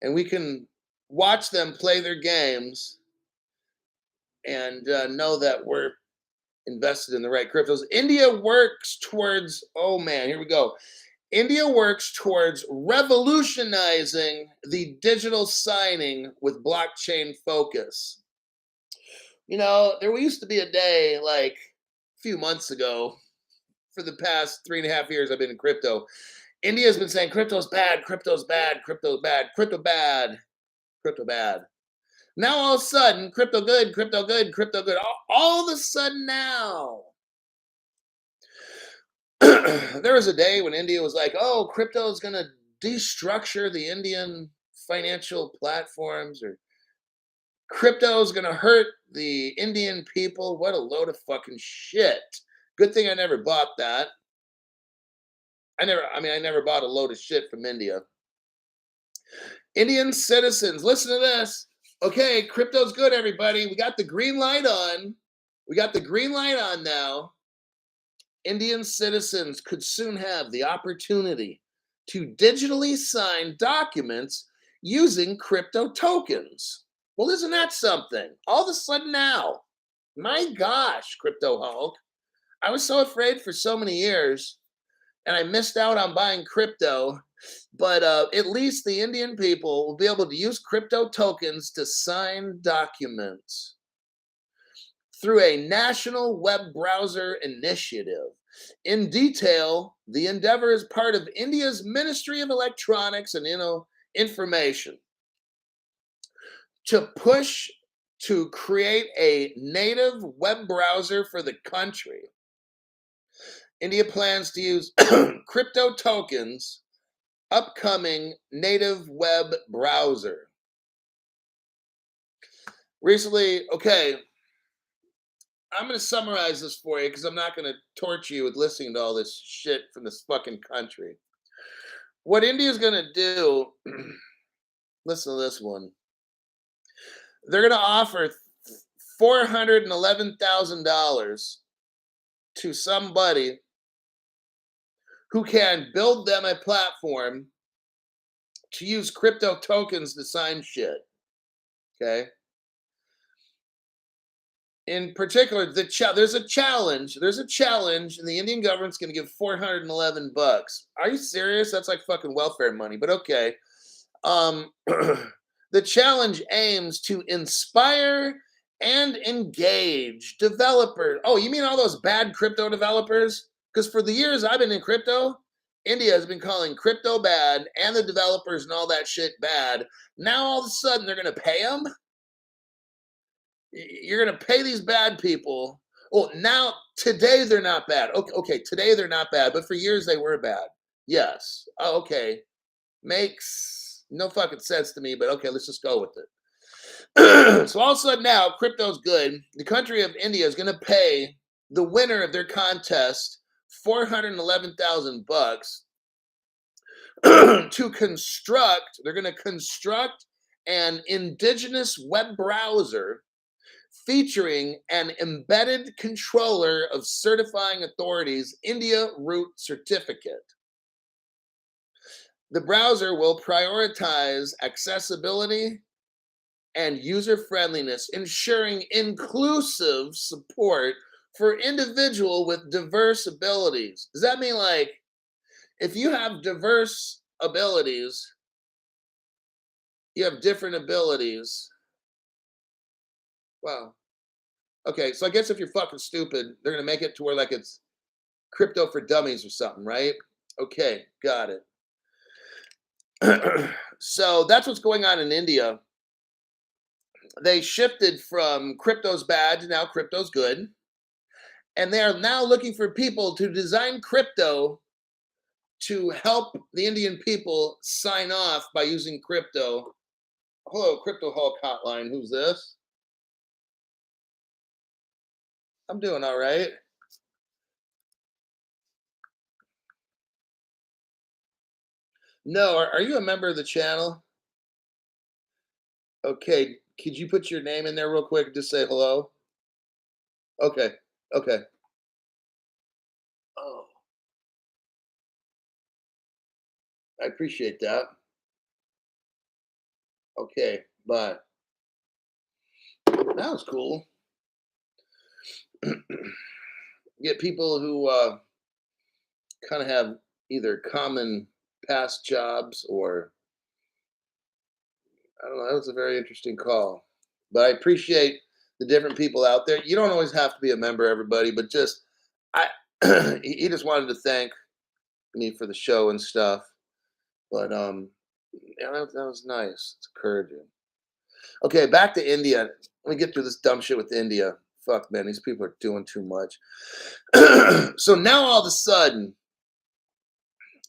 And we can watch them play their games and know that we're invested in the right cryptos. India works towards, oh man, here we go. India works towards revolutionizing the digital signing with blockchain focus. You know, there used to be a day like a few months ago, for the past 3.5 years I've been in crypto. India's been saying crypto's bad, crypto's bad, crypto's bad, crypto bad, crypto bad. Now all of a sudden, crypto good, crypto good, crypto good. All of a sudden now, there was a day when India was like, oh, crypto is going to destructure the Indian financial platforms, or crypto is going to hurt the Indian people. What a load of fucking shit. Good thing I never bought that. I never bought a load of shit from India. Indian citizens, listen to this. Okay, crypto's good, everybody. We got the green light on. We got the green light on now. Indian citizens could soon have the opportunity to digitally sign documents using crypto tokens. Well, isn't that something? All of a sudden now, my gosh, Crypto Hulk. I was so afraid for so many years, and I missed out on buying crypto. But at least the Indian people will be able to use crypto tokens to sign documents through a national web browser initiative. In detail, the endeavor is part of India's Ministry of Electronics and Information to push to create a native web browser for the country. India plans to use crypto tokens upcoming native web browser. Recently, okay, I'm going to summarize this for you because I'm not going to torture you with listening to all this shit from this fucking country. What India's going to do, listen to this one. They're going to offer $411,000 to somebody who can build them a platform to use crypto tokens to sign shit. Okay? In particular, there's a challenge. There's a challenge, and the Indian government's going to give $411. Are you serious? That's like fucking welfare money. But okay. The challenge aims to inspire and engage developers. Oh, you mean all those bad crypto developers? Because for the years I've been in crypto, India has been calling crypto bad and the developers and all that shit bad. Now all of a sudden they're going to pay them? You're going to pay these bad people. Oh, now, today they're not bad. Okay, today they're not bad, but for years they were bad. Yes. Oh, okay. Makes no fucking sense to me, but okay, let's just go with it. So all of a sudden now, crypto's good. The country of India is going to pay the winner of their contest $411,000 to construct, they're going to construct an indigenous web browser featuring an embedded controller of certifying authorities India root certificate. The browser will prioritize accessibility and user friendliness, ensuring inclusive support for individual with diverse abilities. Does that mean like if you have diverse abilities, you have different abilities? Wow. Okay, so I guess if you're fucking stupid, they're gonna make it to where like it's crypto for dummies or something, right? Okay, got it. So that's what's going on in India. They shifted from crypto's bad to now crypto's good. And they are now looking for people to design crypto to help the Indian people sign off by using crypto. Hello, Crypto Hulk Hotline. Who's this? I'm doing all right. No, are you a member of the channel? Okay, could you put your name in there real quick? Just say hello. Okay, okay. Oh, I appreciate that. Okay, bye. That was cool. Get people who kind of have either common past jobs or I don't know. That was a very interesting call, but I appreciate the different people out there. You don't always have to be a member, everybody, but just I he just wanted to thank me for the show and stuff. But yeah, that was nice. It's encouraging. Okay, back to India. Let me get through this dumb shit with India. Fuck, man, these people are doing too much. So now all of a sudden,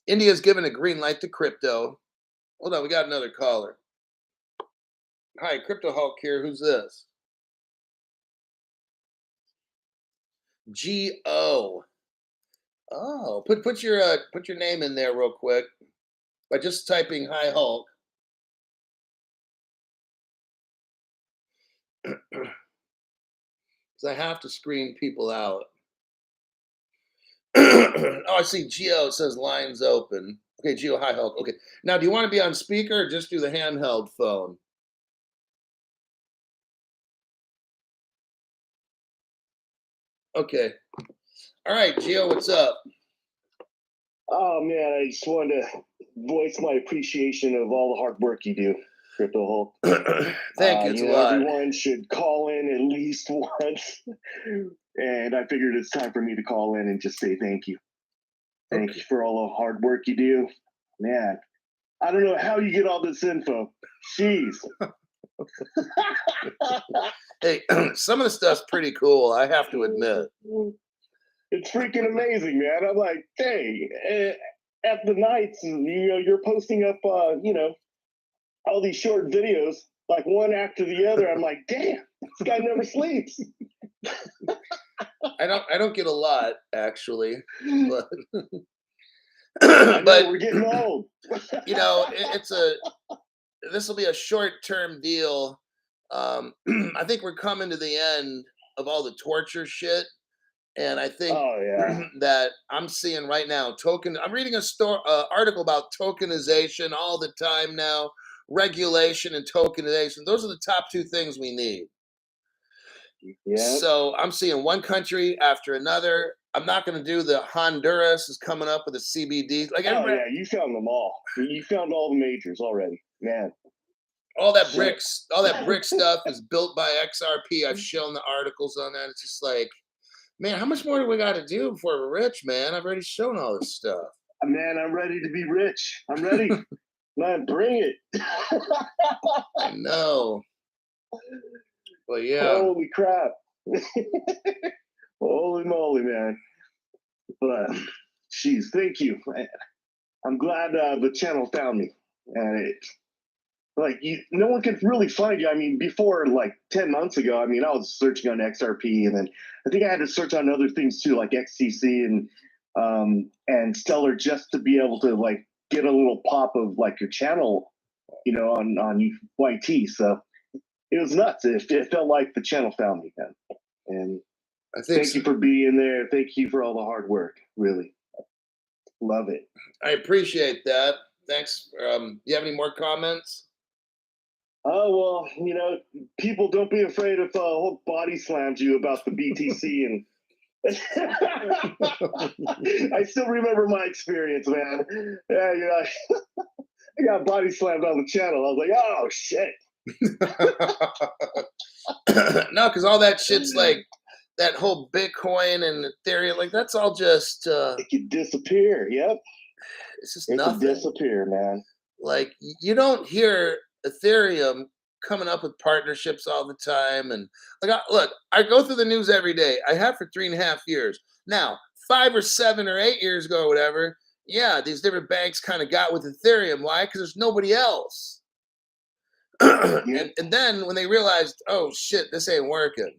India's given a green light to crypto. Hold on, we got another caller. Hi, Crypto Hulk here. Who's this? G-O. Oh, put your name in there real quick by just typing "Hi Hulk." Because I have to screen people out. Oh, I see Geo. It says lines open. Okay, Geo, hi Hulk. Okay, now do you want to be on speaker or just do the handheld phone? Okay. All right, Geo, what's up? Oh man, I just wanted to voice my appreciation of all the hard work you do, Crypto Hulk. Thank you. It's a lot. Everyone should call in at least once, and I figured it's time for me to call in and just say thank you. Thank you for all the hard work you do, man. I don't know how you get all this info. Jeez. Hey, some of the stuff's pretty cool. I have to admit. It's freaking amazing, man. I'm like, hey, at the nights, you're posting up, all these short videos, like one after the other. I'm like, damn, this guy never sleeps. I don't get a lot actually, but but we're getting old. This will be a short-term deal. I think we're coming to the end of all the torture shit. And I think that I'm seeing right now I'm reading article about tokenization all the time now, regulation and tokenization. Those are the top two things we need. Yeah. So I'm seeing one country after another. I'm not going to do the Honduras is coming up with a CBD. Like you found them all. You found all the majors already, man. All that brick stuff is built by XRP. I've shown the articles on that. It's just like, man, how much more do we got to do before we're rich, man? I've already shown all this stuff. Man, I'm ready to be rich. I'm ready. Man, bring it. I know. Well, yeah. Holy crap. Holy moly, man. But, geez, thank you. I'm glad the channel found me. And no one can really find you. I mean, before like 10 months ago, I was searching on XRP, and then I think I had to search on other things too, like XTC and Stellar, just to be able to like get a little pop of like your channel, on YT. So it was nuts. It felt like the channel found me, man. And I think thank you for being there. Thank you for all the hard work. Really love it. I appreciate that. Thanks. You have any more comments? Oh well, people don't be afraid if Hulk body slams you about the BTC, and I still remember my experience, man. Yeah, I got body slammed on the channel. I was like, oh shit. No, because all that shit's like that whole Bitcoin and Ethereum, like that's all just it could disappear. Yep. It's just it nothing. Could disappear, man. Like you don't hear Ethereum coming up with partnerships all the time. And like, look, I go through the news every day. I have for 3.5 years. Now, 5 or 7 or 8 years ago or whatever, yeah, these different banks kind of got with Ethereum. Why? Because there's nobody else. And then when they realized, oh shit, this ain't working.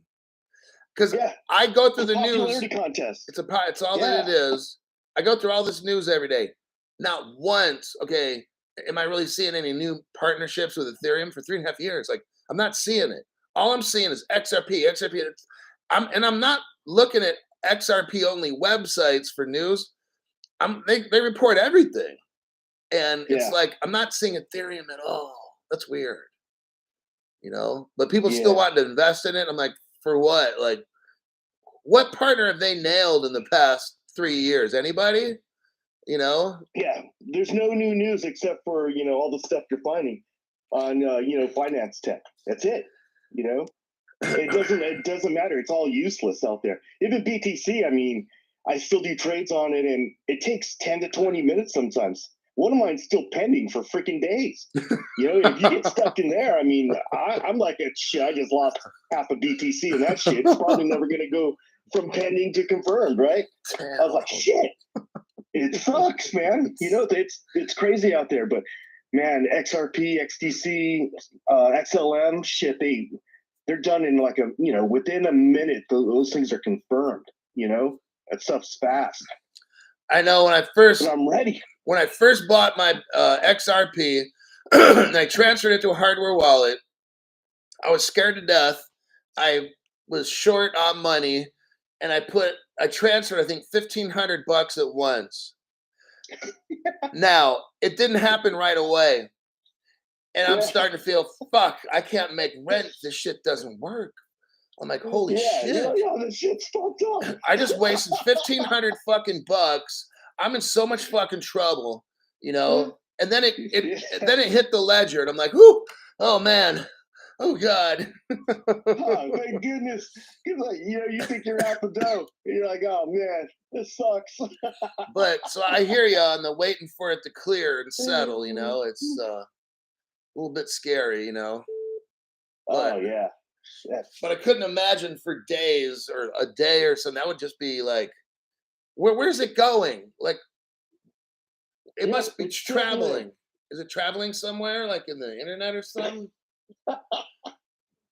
Because I go through the news. Contest. It's all that it is. I go through all this news every day. Not once, okay, am I really seeing any new partnerships with Ethereum for 3.5 years? Like, I'm not seeing it. All I'm seeing is XRP. I'm not looking at XRP only websites for news. They report everything. And it's like, I'm not seeing Ethereum at all. That's weird. But people still want to invest in it. I'm like, for what? Like, what partner have they nailed in the past 3 years? Anybody? Yeah, there's no new news except for all the stuff you're finding on finance tech. That's it. It doesn't matter. It's all useless out there. Even BTC, I mean, I still do trades on it, and it takes 10 to 20 minutes sometimes. One of mine's still pending for freaking days. If you get stuck in there, I mean, I'm like, shit, I just lost half a BTC, and that shit's probably never going to go from pending to confirmed, right? I was like, shit. It sucks, man. It's crazy out there, but man, XRP, XDC, XLM, shit, they're done in like within a minute. Those things are confirmed. That stuff's fast. I know But I'm ready. When I first bought my XRP and I transferred it to a hardware wallet, I was scared to death. I was short on money, and I transferred, I think, $1,500 at once. Now, it didn't happen right away. And I'm starting to feel, fuck, I can't make rent. This shit doesn't work. I'm like, holy shit. This shit's fucked up. I just wasted 1,500 fucking bucks. I'm in so much fucking trouble, And then it hit the ledger, and I'm like, whoo, oh man. Oh God! Oh, thank goodness! You think you're out the dough. You're like, oh man, this sucks. But so I hear you on the waiting for it to clear and settle. It's a little bit scary. But, oh yeah. But I couldn't imagine for days or a day or something. That would just be like, where's it going? Like, it must be traveling. Is it traveling somewhere, like in the internet or something?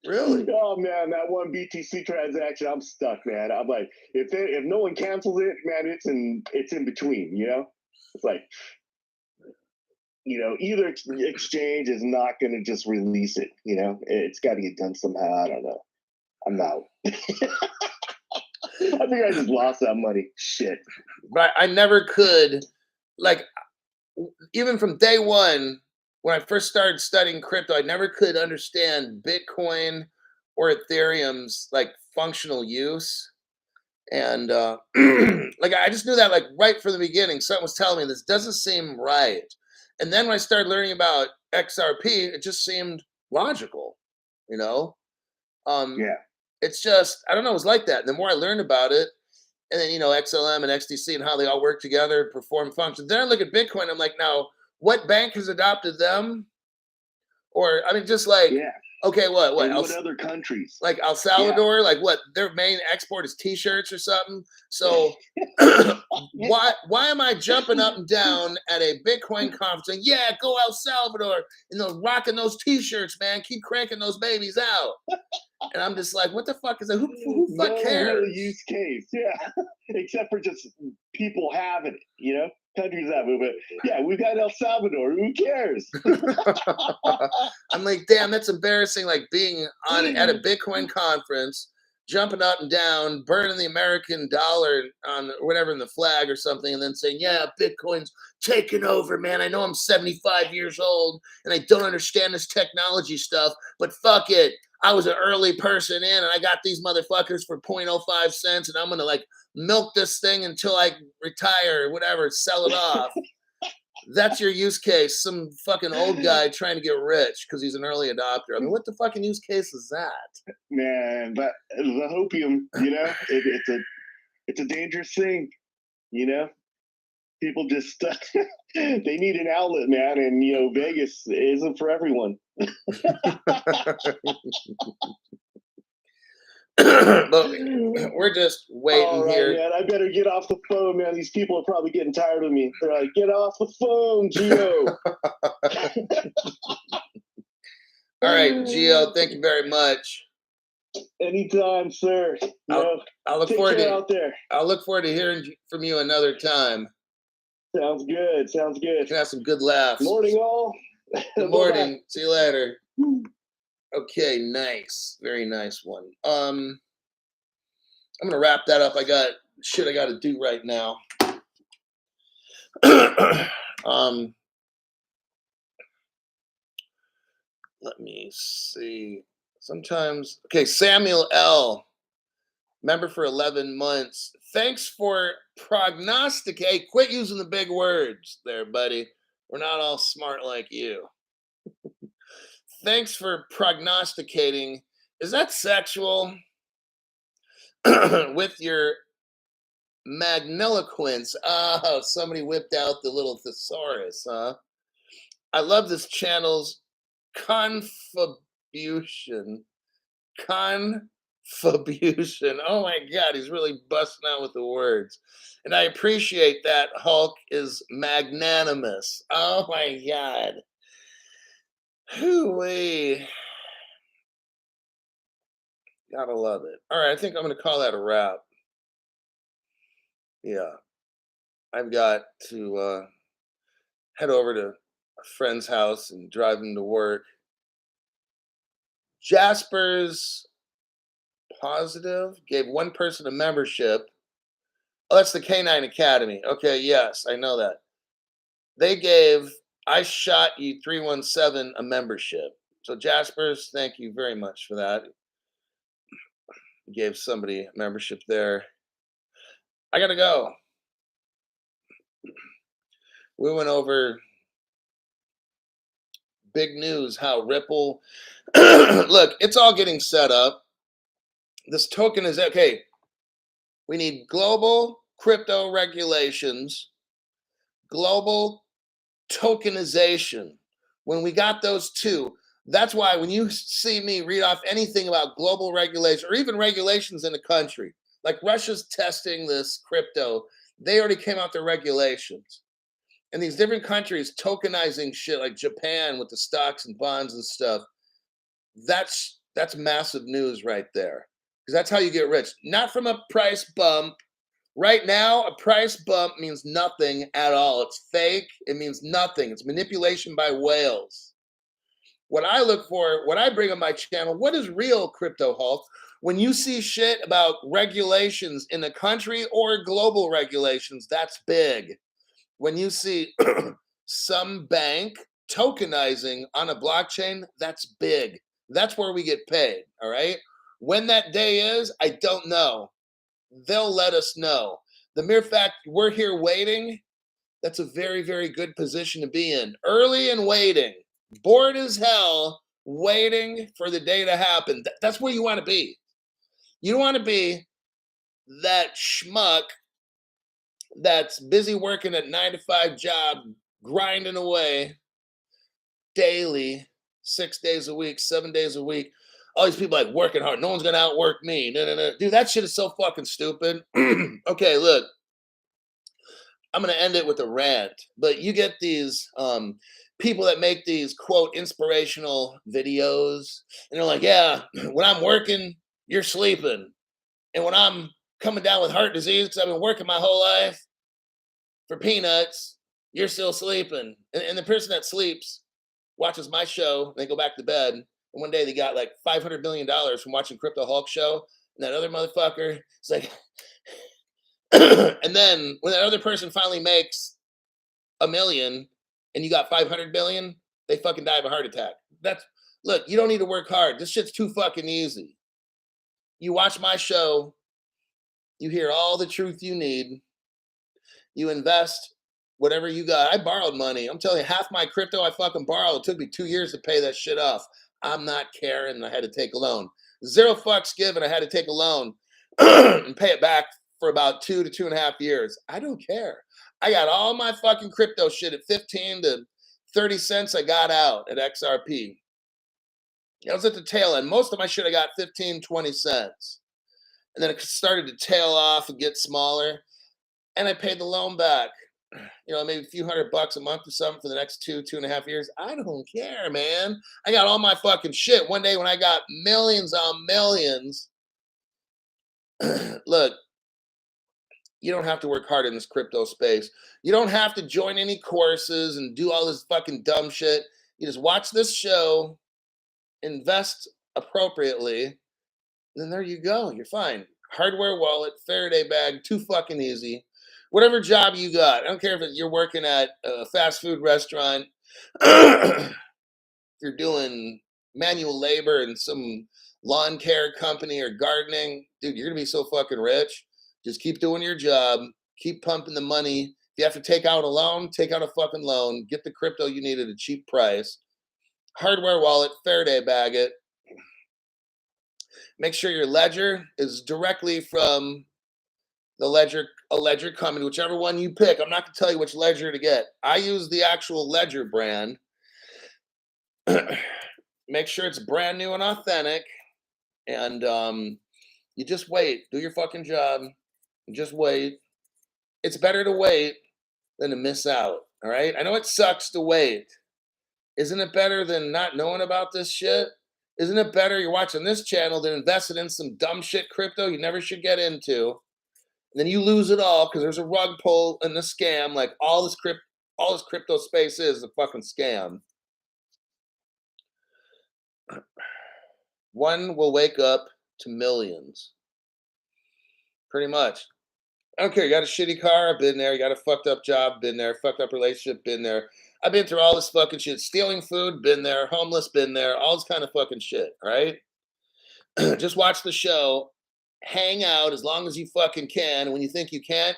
Really? Oh man, that one BTC transaction, I'm stuck, man. I'm like, if no one cancels it, man, it's in between. It's like, either exchange is not going to just release it. It's got to get done somehow. I don't know. I'm out. I think I just lost that money. Shit. But I never could, like, even from day one. When I first started studying crypto, I never could understand Bitcoin or Ethereum's like functional use. And like I just knew that like right from the beginning, something was telling me this doesn't seem right. And then when I started learning about XRP, it just seemed logical, It's just, I don't know, it was like that. And the more I learned about it, and then XLM and XDC and how they all work together, perform functions. Then I look at Bitcoin, I'm like, now what bank has adopted them? Or I mean, just like, okay, what other countries? Like El Salvador, like what their main export is T-shirts or something. So why am I jumping up and down at a Bitcoin conference saying, yeah, go El Salvador, and they're rocking those T-shirts, man, keep cranking those babies out. And I'm just like, what the fuck is that? Who fuck cares? No use case, except for just people having it, countries have it, but yeah, we've got El Salvador. Who cares? I'm like, damn, that's embarrassing. Like being on at a Bitcoin conference, jumping up and down, burning the American dollar on whatever in the flag or something, and then saying, "Yeah, Bitcoin's taking over, man. I know I'm 75 years old and I don't understand this technology stuff, but fuck it. I was an early person in, and I got these motherfuckers for 0.05 cents, and I'm gonna like milk this thing until I retire or whatever, sell it off." That's your use case. Some fucking old guy trying to get rich because he's an early adopter. I mean, what the fucking use case is that? Man, but the hopium, it's a dangerous thing. People just they need an outlet, man, and Vegas isn't for everyone. But we're just waiting All right, here. man. I better get off the phone, man. These people are probably getting tired of me. They're like, "Get off the phone, Gio." All right, Gio, thank you very much. Anytime, sir. I'll look Take forward care to out there. I'll look forward to hearing from you another time. Sounds good. Sounds We good. can have some good laughs. Morning, all. Good morning. See you later. Okay, nice. Very nice one. I'm gonna wrap that up. I got shit I gotta do right now. Let me see. Sometimes Samuel L. Member for 11 months. Thanks for prognosticate. Quit using the big words there, buddy. We're not all smart like you. Thanks for prognosticating. Is that sexual? With your magniloquence. Oh, somebody whipped out the little thesaurus, huh? I love this channel's contribution. Contribution. Oh my God, he's really busting out with the words. And I appreciate that. Hulk is magnanimous. Oh my God. Hooey. Gotta love it. All right, I think I'm going to call that a wrap. Yeah. I've got to head over to a friend's house and drive him to work. Jasper's Positive gave one person a membership. Oh, that's the Canine Academy. Okay, yes, I know that. They gave I Shot You 317 a membership. So Jaspers, thank you very much for that. You gave somebody a membership there. I gotta go. We went over big news how Ripple look, it's all getting set up. This token is okay. We need global crypto regulations, global tokenization. When we got those two, that's why when you see me read off anything about global regulation or even regulations in a country, like Russia's testing this crypto, they already came out their regulations. And these different countries tokenizing shit like Japan with the stocks and bonds and stuff, that's massive news right there. Because that's how you get rich. Not from a price bump. Right now, a price bump means nothing at all. It's fake. It means nothing. It's manipulation by whales. What I look for, what I bring on my channel, what is real, Crypto Hulk? When you see shit about regulations in a country or global regulations, that's big. When you see some bank tokenizing on a blockchain, that's big. That's where we get paid, all right? When that day is, I don't know. They'll let us know. The mere fact we're here waiting, that's a very, very good position to be in. Early and waiting, bored as hell, waiting for the day to happen. That's where you want to be. You don't want to be that schmuck that's busy working a 9-to-5 job, grinding away daily, 6 days a week, 7 days a week. All these people like working hard. No one's gonna outwork me. No, no, no. Dude, that shit is so fucking stupid. Okay, look. I'm gonna end it with a rant, but you get these people that make these quote inspirational videos, and they're like, yeah, when I'm working, you're sleeping. And when I'm coming down with heart disease because I've been working my whole life, for peanuts, you're still sleeping. And the person that sleeps watches my show, and they go back to bed, and one day they got like $500 million from watching Crypto Hulk show, and that other motherfucker is like, and then when that other person finally makes $1 million and you got 500 billion, they fucking die of a heart attack. Look, you don't need to work hard. This shit's too fucking easy. You watch my show, you hear all the truth you need, you invest whatever you got. I borrowed money. I'm telling you, half my crypto I fucking borrowed. It took me 2 years to pay that shit off. I'm not caring. I had to take a loan. 0 fucks given. I had to take a loan and pay it back for about 2 to 2.5 years. I don't care. I got all my fucking crypto shit at 15 to 30 cents. I got out at XRP. I was at the tail end. Most of my shit I got 15, 20 cents. And then it started to tail off and get smaller. And I paid the loan back. Maybe a few $100 a month or something for the next 2.5 years. I don't care, man. I got all my fucking shit. One day when I got millions on millions, look, you don't have to work hard in this crypto space. You don't have to join any courses and do all this fucking dumb shit. You just watch this show, invest appropriately, and then there you go. You're fine. Hardware wallet, Faraday bag, too fucking easy. Whatever job you got. I don't care if you're working at a fast food restaurant, if you're doing manual labor in some lawn care company or gardening. Dude, you're going to be so fucking rich. Just keep doing your job. Keep pumping the money. If you have to take out a loan, take out a fucking loan. Get the crypto you need at a cheap price. Hardware wallet, Faraday bag it. Make sure your ledger is directly from a ledger company, whichever one you pick. I'm not going to tell you which ledger to get. I use the actual ledger brand. Make sure it's brand new and authentic. And you just wait. Do your fucking job. Just wait. It's better to wait than to miss out. All right? I know it sucks to wait. Isn't it better than not knowing about this shit? Isn't it better you're watching this channel than invested in some dumb shit crypto you never should get into? And then you lose it all because there's a rug pull and a scam. Like all this crypto space is a fucking scam. One will wake up to millions. Pretty much. I don't care. You got a shitty car? I've been there. You got a fucked up job? Been there. Fucked up relationship? Been there. I've been through all this fucking shit. Stealing food? Been there. Homeless? Been there. All this kind of fucking shit, right? Just watch the show. Hang out as long as you fucking can. When you think you can't,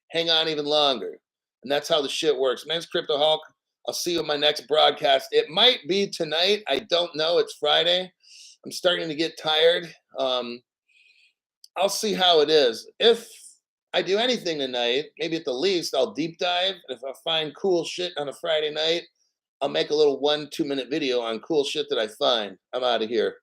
hang on even longer. And that's how the shit works. My name's Crypto Hulk. I'll see you in my next broadcast. It might be tonight. I don't know. It's Friday. I'm starting to get tired. I'll see how it is. If I do anything tonight, maybe at the least, I'll deep dive. If I find cool shit on a Friday night, I'll make a little 1-2 minute video on cool shit that I find. I'm out of here.